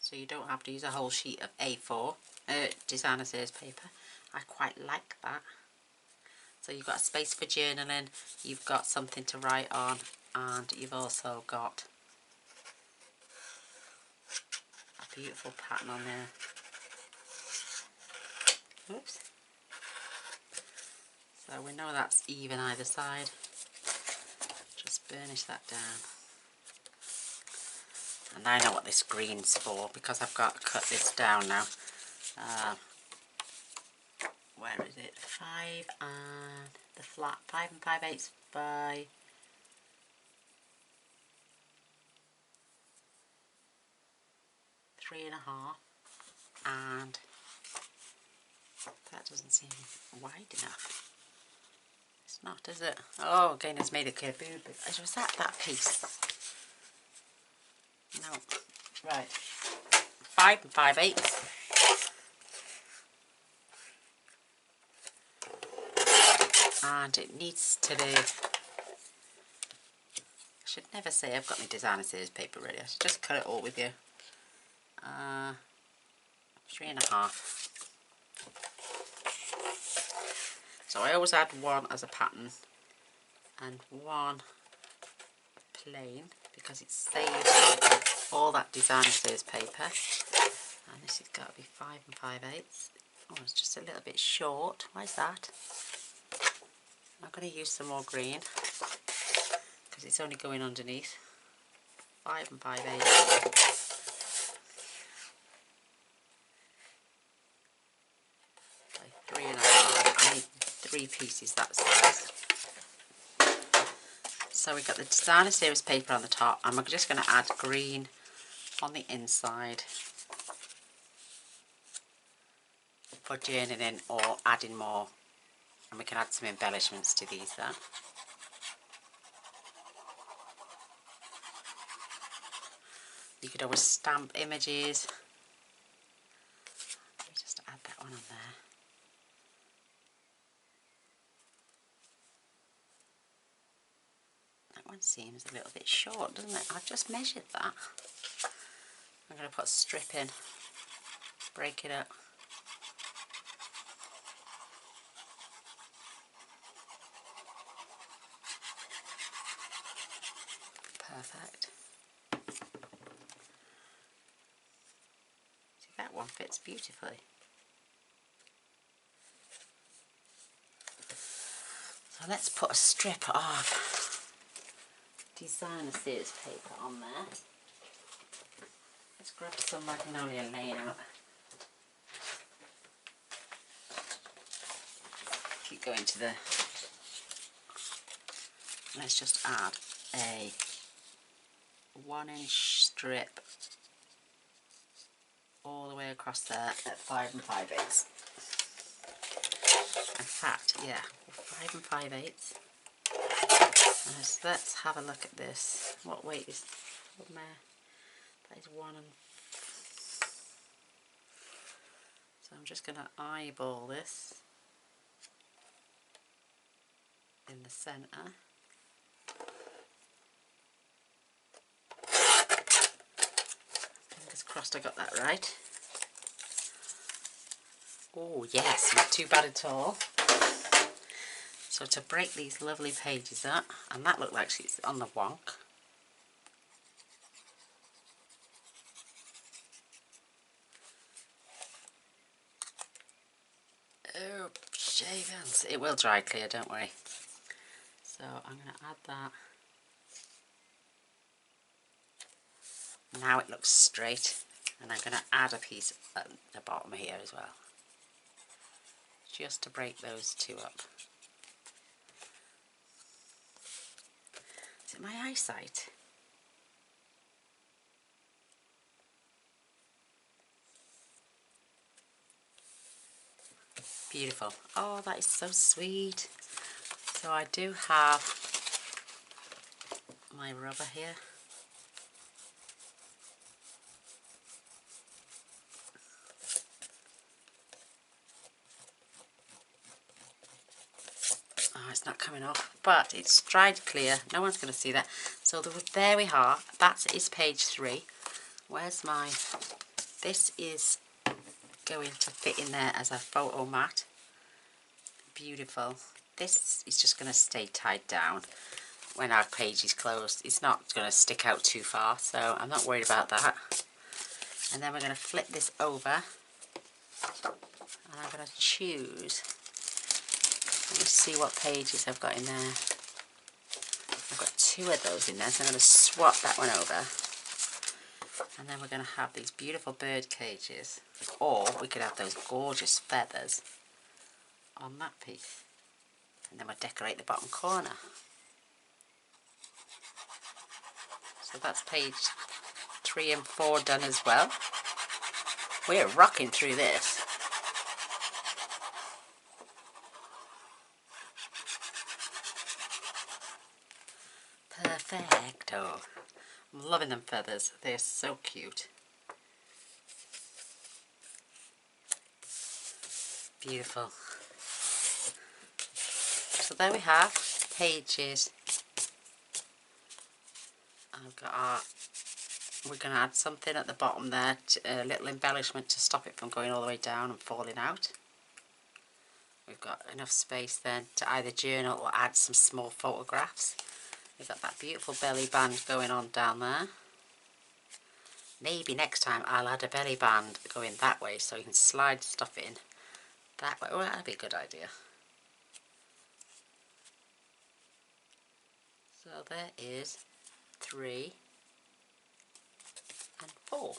So you don't have to use a whole sheet of A4 designer series paper. I quite like that. So you've got a space for journaling, you've got something to write on, and you've also got a beautiful pattern on there. Oops. So we know that's even either side. Just burnish that down. And I know what this green's for because I've got to cut this down now. Where is it? 5 and the flat 5 5/8 by 3.5, and that doesn't seem wide enough. It's not, is it? Oh, again, it's made a kaboom. Was that piece? No. Right. 5 5/8. And it needs to be, I should never say I've got my designer series paper ready. I should just cut it all with you. 3.5. So I always add one as a pattern and one plain because it saves all that designer series paper. And this has got to be 5 5/8. Oh, it's just a little bit short. Why is that? I'm going to use some more green because it's only going underneath. 5 5/8. By 3.5. I need 3 pieces that size. So we've got the designer series paper on the top, and we're just going to add green on the inside for journaling or adding more. And we can add some embellishments to these then. You could always stamp images. Let me just add that one on there. That one seems a little bit short, doesn't it? I've just measured that. I'm going to put a strip in, break it up. Perfect. See, that one fits beautifully. So let's put a strip of designer series paper on there. Let's grab some Magnolia Lane out. Keep going to the... Let's just add a 1-inch strip all the way across there at 5 5/8. In fact, yeah, 5 5/8. Let's have a look at this. What weight is there? That is 1 and... So I'm just going to eyeball this in the centre. Fingers crossed I got that right. Oh yes, not too bad at all. So to break these lovely pages up, and that looked like it's on the wonk. Oh, shavings. It will dry clear, don't worry. So I'm going to add that. Now it looks straight, and I'm going to add a piece at the bottom here as well, just to break those two up. Is it my eyesight? Beautiful. Oh, that is so sweet. So I do have my rubber here. Oh, it's not coming off, but it's dried clear. No one's going to see that. So there we are. That is page 3. Where's my... This is going to fit in there as a photo mat. Beautiful. This is just going to stay tied down when our page is closed. It's not going to stick out too far, so I'm not worried about that. And then we're going to flip this over, and I'm going to choose... Let me see what pages I've got in there. I've got 2 of those in there, so I'm going to swap that one over. And then we're going to have these beautiful bird cages. Or we could have those gorgeous feathers on that piece. And then we'll decorate the bottom corner. So that's page 3 and 4 done as well. We're rocking through this. Perfecto. I'm loving them feathers. They're so cute. Beautiful. So there we have pages. We're going to add something at the bottom there, a little embellishment to stop it from going all the way down and falling out. We've got enough space then to either journal or add some small photographs. We've got that beautiful belly band going on down there. Maybe next time I'll add a belly band going that way so you can slide stuff in that way. Oh, that'd be a good idea. So there is 3 and 4.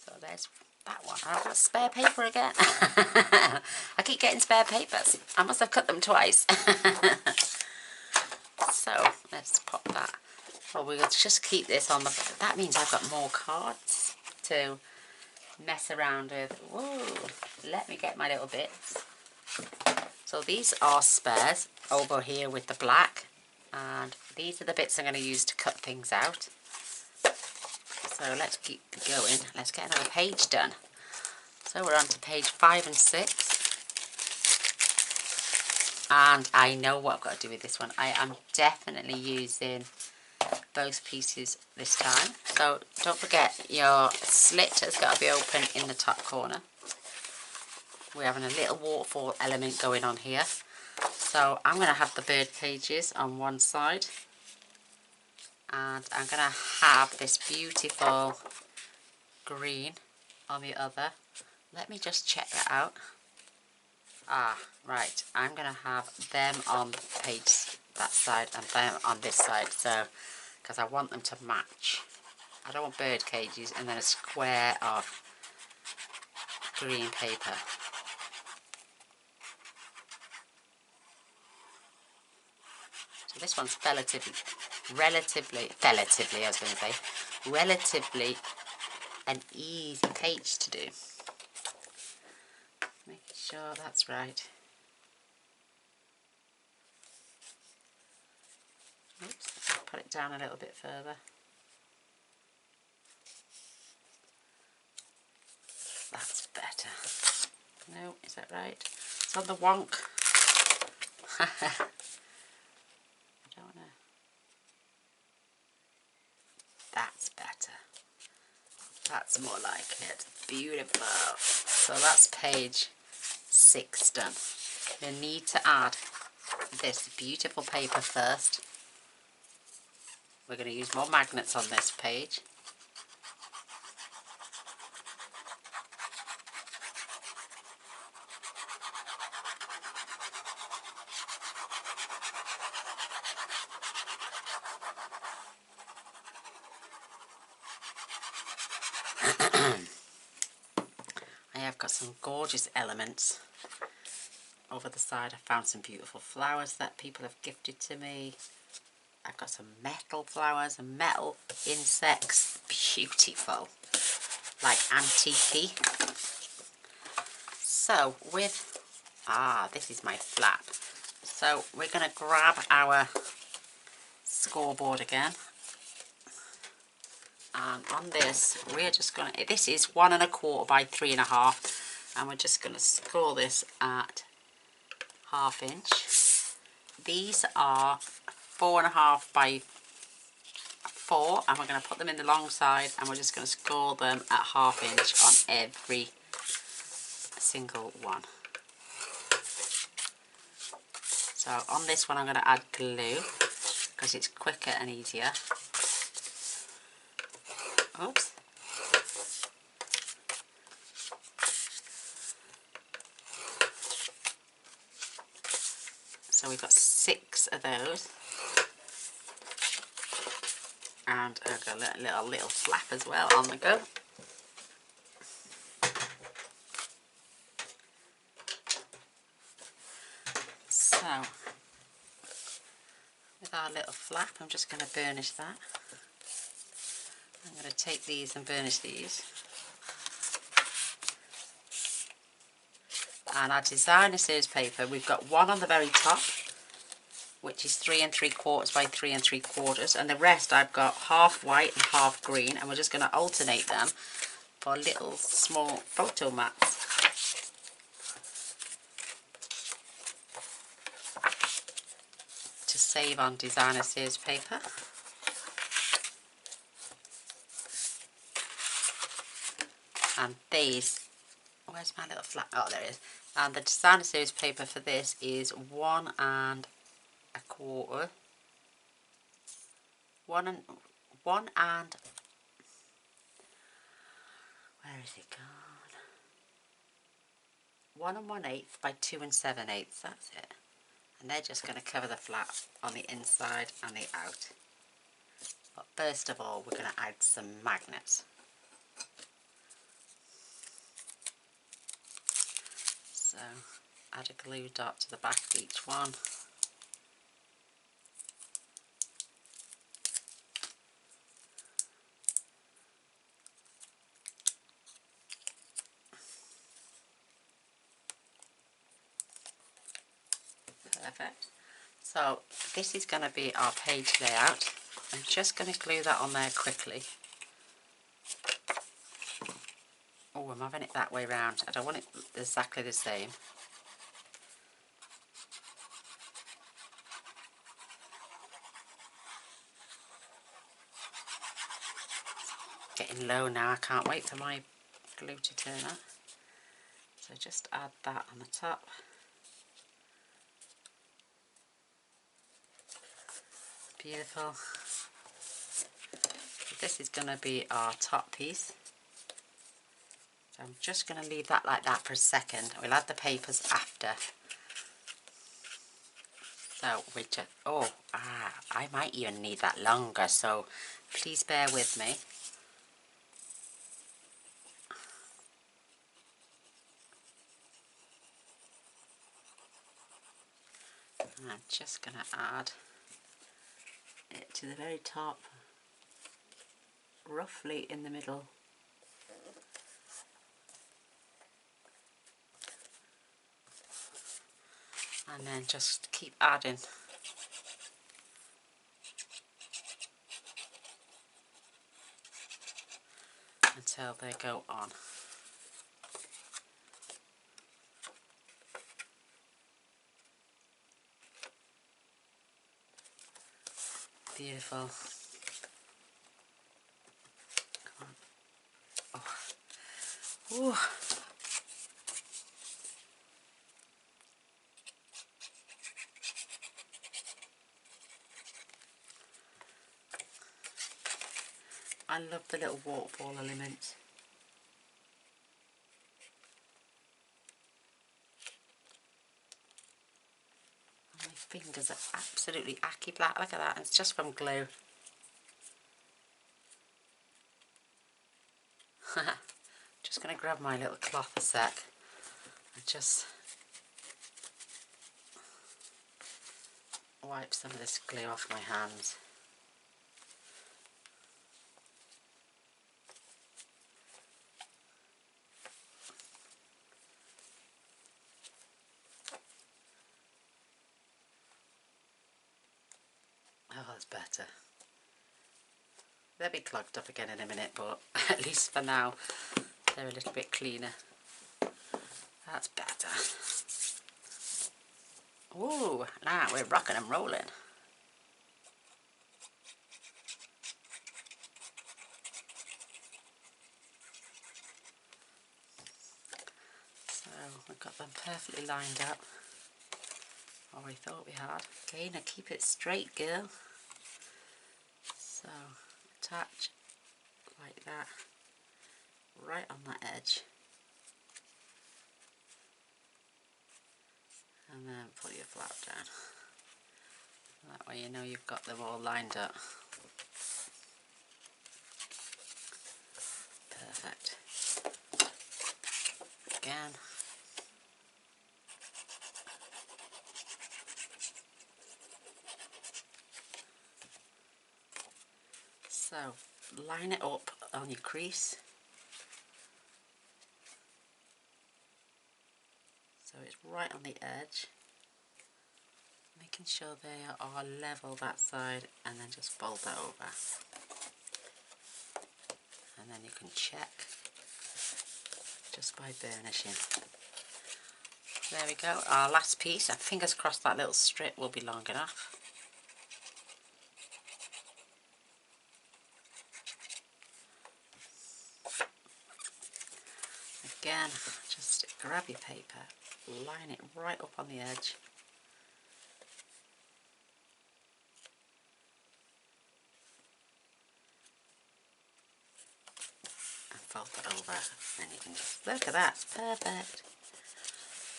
So there's that one. I've got spare paper again. I keep getting spare papers. I must have cut them twice. So let's pop that. Well, we'll just keep this on the... That means I've got more cards to mess around with. Whoa, let me get my little bits. So these are spares over here with the black. And these are the bits I'm going to use to cut things out. So let's keep going. Let's get another page done. So we're on to page 5 and 6. And I know what I've got to do with this one. I am definitely using both pieces this time. So don't forget your slit has got to be open in the top corner. We're having a little waterfall element going on here. So I'm going to have the bird cages on one side. And I'm going to have this beautiful green on the other. Let me just check that out. Ah, right. I'm going to have them on the page that side and them on this side. So, because I want them to match. I don't want bird cages and then a square of green paper. So this one's relatively an easy page to do. Making sure that's right. Oops, put it down a little bit further. That's better. No, is that right? It's on the wonk. I don't want to... That's better. That's more like it. Beautiful. So that's page 6 done. You need to add this beautiful paper first. We're going to use more magnets on this page. I have got some gorgeous elements over the side. I found some beautiful flowers that people have gifted to me. I've got some metal flowers and metal insects. Beautiful. Like antique-y. So with, this is my flap. So we're going to grab our scoreboard again. And on this, we're just going to, this is 1 1/4 by 3 1/2. And we're just going to score this at 1/2 inch. These are 4 1/2 by 4, and we're going to put them in the long side, and we're just going to score them at 1/2 inch on every single one. So on this one I'm going to add glue because it's quicker and easier. Oops. So we've got 6 of those. And I've got a little flap as well on the go. So, with our little flap, I'm just going to burnish that. I'm going to take these and burnish these. And our designer series paper, we've got one on the very top, which is 3 3/4 by 3 3/4, and the rest I've got half white and half green, and we're just going to alternate them for little small photo mats. To save on designer series paper. And these, where's my little flap? Oh, there it is. And the designer series paper for this is 1 1/4. 1 and where is it gone? 1 1/8 by 2 7/8. That's it. And they're just going to cover the flap on the inside and the out. But first of all, we're going to add some magnets. So add a glue dot to the back of each one. Perfect. So this is going to be our page layout. I'm just going to glue that on there quickly. Oh, I'm having it that way round. I don't want it exactly the same. Getting low now, I can't wait for my glue to turn up. So just add that on the top. Beautiful. This is going to be our top piece. So I'm just going to leave that like that for a second. We'll add the papers after. So we just, I might even need that longer, so please bear with me. And I'm just going to add it to the very top, roughly in the middle. And then just keep adding. Until they go on. Beautiful. Come on. Oh. Ooh. I love the little waterfall elements. My fingers are absolutely acky black. Look at that. It's just from glue. Just going to grab my little cloth a sec and just wipe some of this glue off my hands. Oh, that's better. They'll be clogged up again in a minute, but at least for now they're a little bit cleaner. That's better. Ooh, now we're rocking and rolling. So we've got them perfectly lined up. Or we thought we had. Gaynor, keep it straight, girl. So attach like that, right on that edge. And then put your flap down. That way you know you've got them all lined up. Perfect. Again. So line it up on your crease. So it's right on the edge. Making sure they are level that side, and then just fold that over. And then you can check just by burnishing. There we go, our last piece. Fingers crossed that little strip will be long enough. Again, just grab your paper, line it right up on the edge. And fold that over, and you can just, look at that, it's perfect.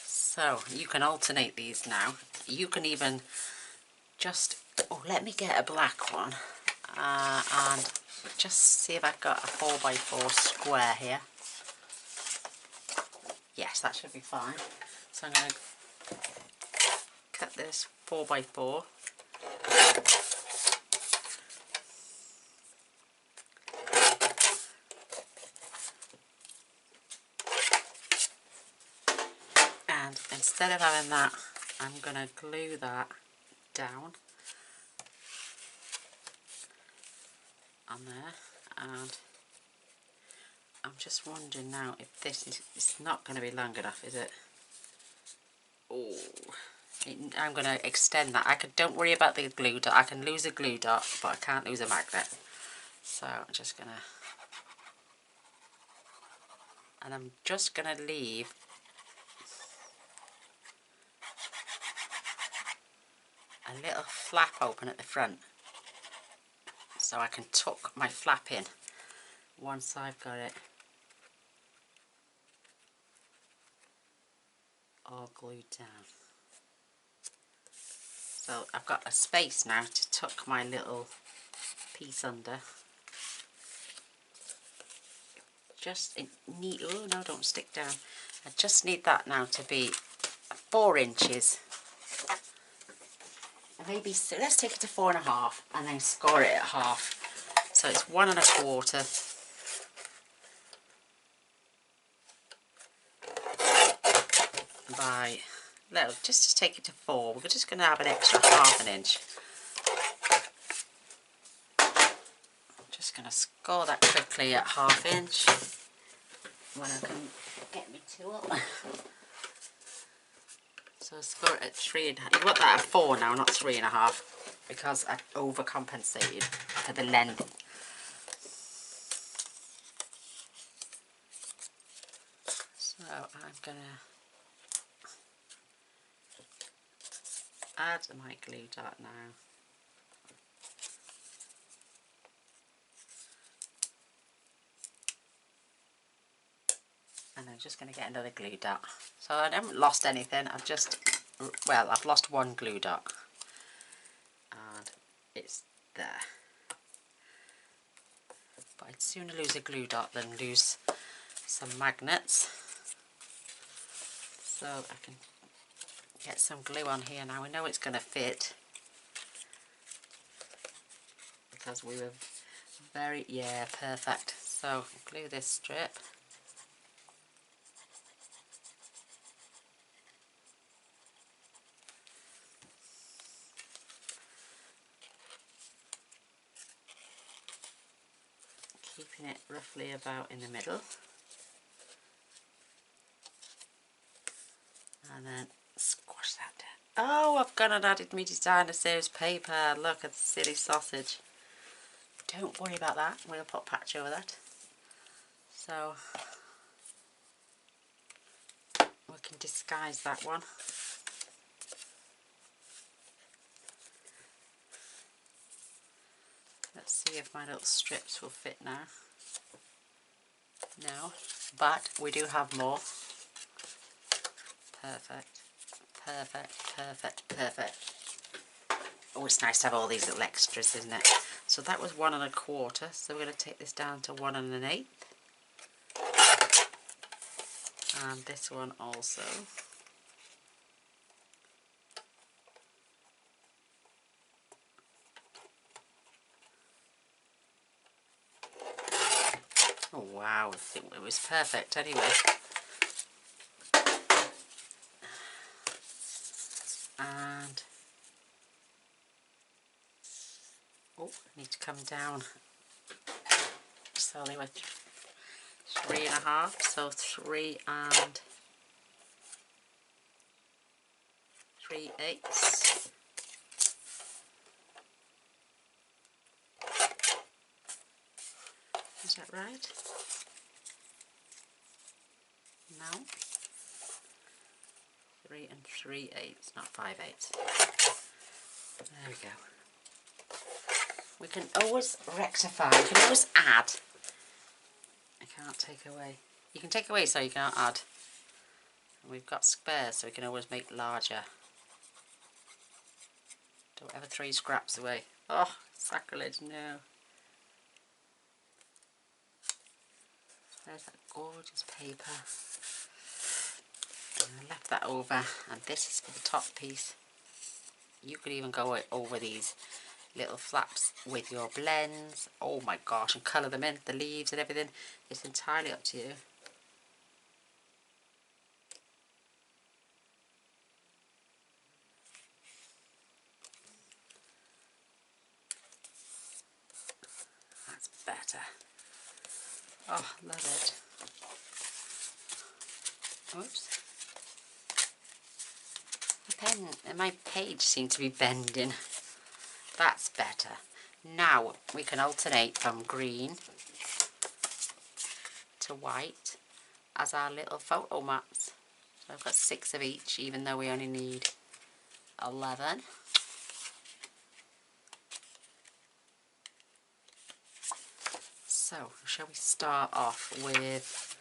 So you can alternate these now. You can even just, oh, let me get a black one and just see if I've got a 4x4 square here. Yes, that should be fine. So I'm going to cut this 4x4. And instead of having that, I'm going to glue that down on there. And I'm just wondering now if this is, it's not going to be long enough, is it? Oh, I'm going to extend that. Don't worry about the glue dot. I can lose a glue dot, but I can't lose a magnet. So I'm just going to, and I'm just going to leave a little flap open at the front, so I can tuck my flap in once I've got it all glued down. So I've got a space now to tuck my little piece under. Just need, oh no, don't stick down. I just need that now to be 4 inches. Maybe, so let's take it to 4.5 and then score it at half. So it's 1 1/4. By, no, just to take it to 4, we're just going to have an extra 1/2 inch. I'm just going to score that quickly at 1/2 inch when I can get my tool. So score it at 3.5. You want that at 4 now, not 3.5, because I overcompensated for the length. So I'm going to add my glue dot now. And I'm just going to get another glue dot. So I haven't lost anything, I've just, well, I've lost one glue dot. And it's there. But I'd sooner lose a glue dot than lose some magnets. So I can get some glue on here now. We know it's going to fit. Because we were very, yeah, perfect. So glue this strip. Keeping it roughly about in the middle. And then squash that down. Oh, I've gone and added me designer series paper. Look at the silly sausage. Don't worry about that. We'll put a patch over that. So we can disguise that one. Let's see if my little strips will fit now. No, but we do have more. Perfect, perfect, perfect, perfect. Oh, it's nice to have all these little extras, isn't it? So that was 1 1/4, so we're going to take this down to 1 1/8. And this one also. Oh wow, I think it was perfect anyway. And oh, I need to come down. So they were 3 1/2, so 3 3/8. Is that right? No. 3 3/8, not 5/8. There we go. We can always rectify, you can always add. I can't take away. You can take away so you can't add. And we've got spares so we can always make larger. Don't ever throw scraps away. Oh, sacrilege, no. There's that gorgeous paper. And I left that over, and this is for the top piece. You could even go over these little flaps with your blends. Oh my gosh, and colour them in, the leaves and everything. It's entirely up to you. That's better. Oh, love it. Oops. My pen and my page seem to be bending. That's better. Now we can alternate from green to white as our little photo mats. So I've got 6 of each, even though we only need 11. So shall we start off with,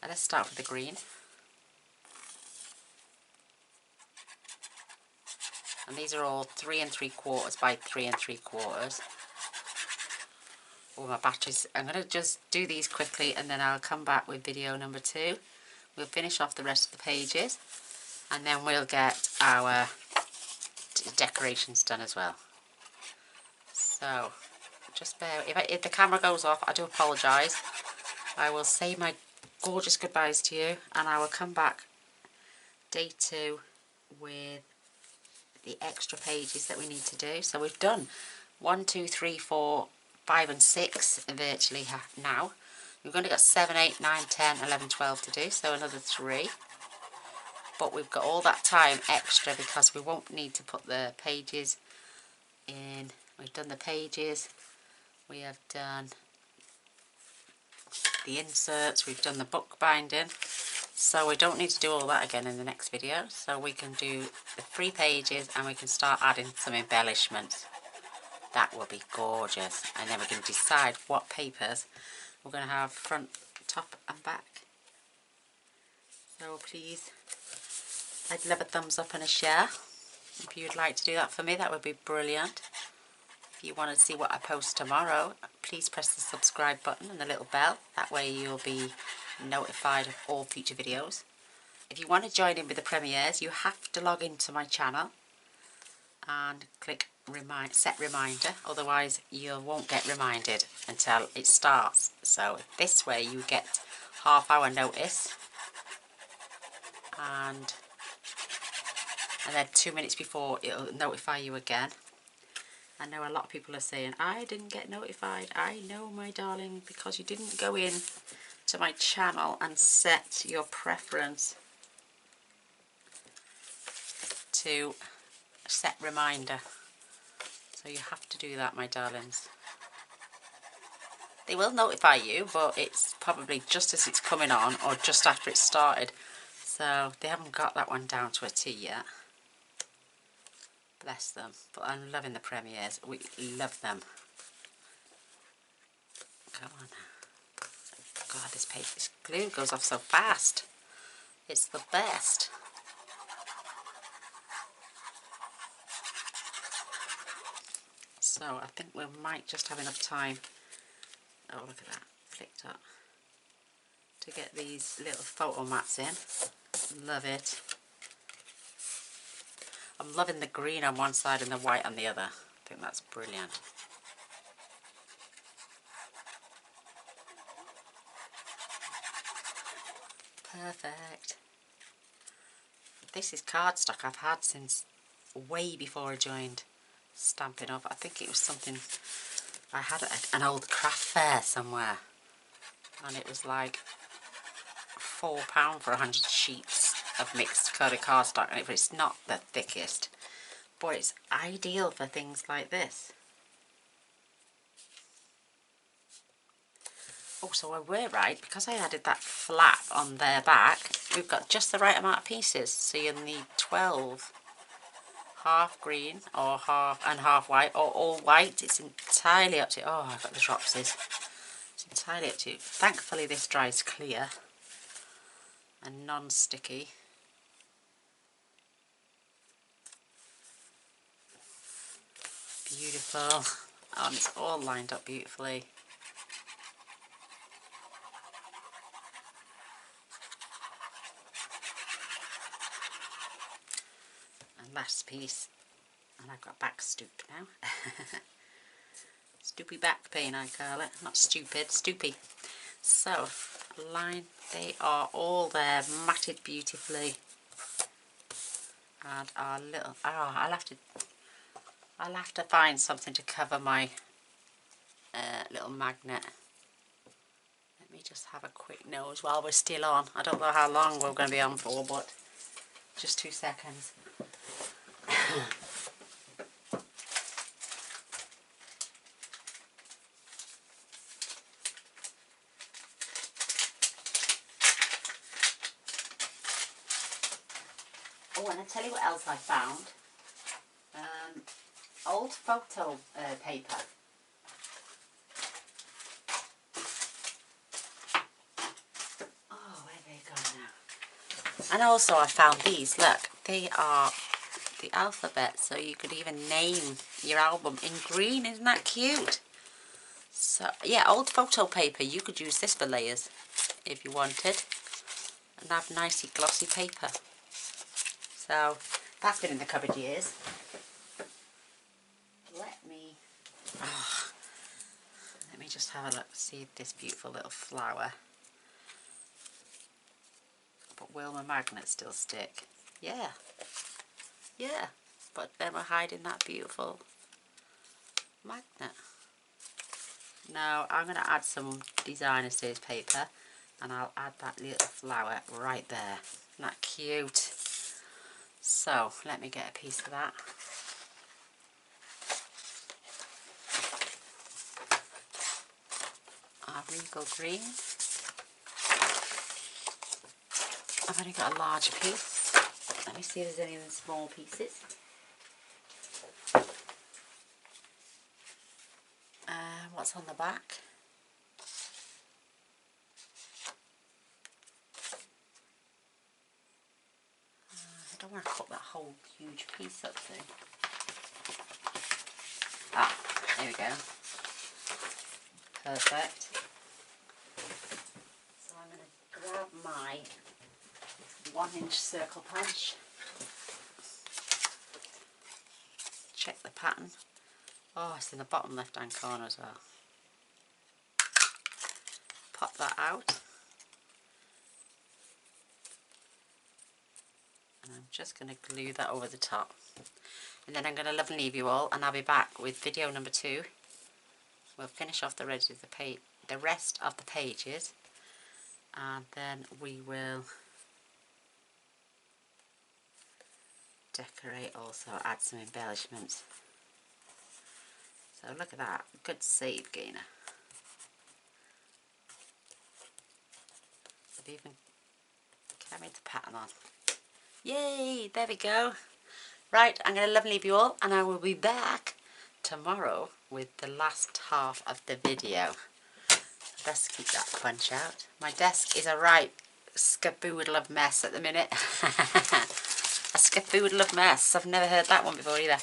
let's start with the green. And these are all 3 3/4 by 3 3/4. Oh, my batteries. I'm going to just do these quickly and then I'll come back with video number 2. We'll finish off the rest of the pages and then we'll get our decorations done as well. So just bear, if the camera goes off, I do apologise. I will say my gorgeous goodbyes to you and I will come back day 2 with the extra pages that we need to do. So we've done 1, 2, 3, 4, 5 and 6 virtually now. We've only got 7, 8, 9, 10, 11, 12 to do, so another 3. But we've got all that time extra because we won't need to put the pages in. We've done the pages, we have done the inserts, we've done the book binding. So we don't need to do all that again in the next video. So we can do the 3 pages and we can start adding some embellishments. That will be gorgeous. And then we can decide what papers we're going to have front, top and back. So please, I'd love a thumbs up and a share. If you'd like to do that for me, that would be brilliant. If you want to see what I post tomorrow, please press the subscribe button and the little bell. That way you'll be notified of all future videos. If you want to join in with the premieres, you have to log into my channel and click set reminder, otherwise you won't get reminded until it starts. So this way you get half-hour notice, and then 2 minutes before it'll notify you again. I know a lot of people are saying, I didn't get notified. I know, my darling, because you didn't go in to my channel and set your preference to set reminder. So you have to do that, my darlings. They will notify you, but it's probably just as it's coming on or just after it started. So they haven't got that one down to a T yet. Bless them. But I'm loving the premieres. We love them. Come on. God, this glue goes off so fast. It's the best. So I think we might just have enough time. Oh, look at that. Flicked up. To get these little photo mats in. Love it. I'm loving the green on one side and the white on the other. I think that's brilliant. Perfect. This is cardstock I've had since way before I joined Stampin' Up. I think it was something I had at an old craft fair somewhere, and it was like £4 for 100 sheets of mixed coloured cardstock, and it's not the thickest, but it's ideal for things like this. Oh, so I were right, because I added that flap on their back, we've got just the right amount of pieces, so you'll need 12. Half green or half white, or all white. It's entirely up to you. Oh, I've got the dropsies. It's entirely up to you. Thankfully this dries clear and non-sticky. Beautiful. Oh, and it's all lined up beautifully. And last piece, and I've got back stoop now. Stoopy back pain, I call it. Not stupid, stoopy. So, they are all there, matted beautifully. And our little, I'll have to find something to cover my little magnet. Let me just have a quick nose while we're still on. I don't know how long we're going to be on for, but just 2 seconds. Oh, and I'll tell you what else I found. Old photo paper. Oh, where they go now? And also I found these. Look, they are the alphabet, so you could even name your album in green. Isn't that cute? So yeah, old photo paper. You could use this for layers if you wanted, and have nicey glossy paper. So that's been in the cupboard years. Let me just have a look, see this beautiful little flower. But will my magnet still stick? Yeah. Yeah. But then we're hiding that beautiful magnet. Now I'm going to add some designer series paper, and I'll add that little flower right there. Isn't that cute? So let me get a piece of that. Our regal green. I've only got a large piece. Let me see if there's any of the small pieces. What's on the back? don't want to cut that whole huge piece up thing. Ah, there we go. Perfect. So I'm going to grab my 1-inch circle punch. Check the pattern. Oh, it's in the bottom left hand corner as well. Pop that out. And I'm just going to glue that over the top. And then I'm going to love and leave you all, and I'll be back with video number 2. We'll finish off the rest of the pages, and then we will decorate also, add some embellishments. So look at that, good save, Gaynor. I've even carried the pattern on. Yay, there we go. Right, I'm going to love and leave you all, and I will be back tomorrow with the last half of the video. Let's keep that punch out. My desk is a right skaboodle of mess at the minute. A skaboodle of mess. I've never heard that one before either.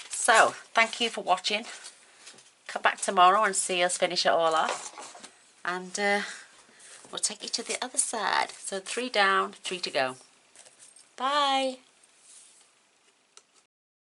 So, thank you for watching. Come back tomorrow and see us finish it all off. And we'll take you to the other side. So 3 down, 3 to go. Bye.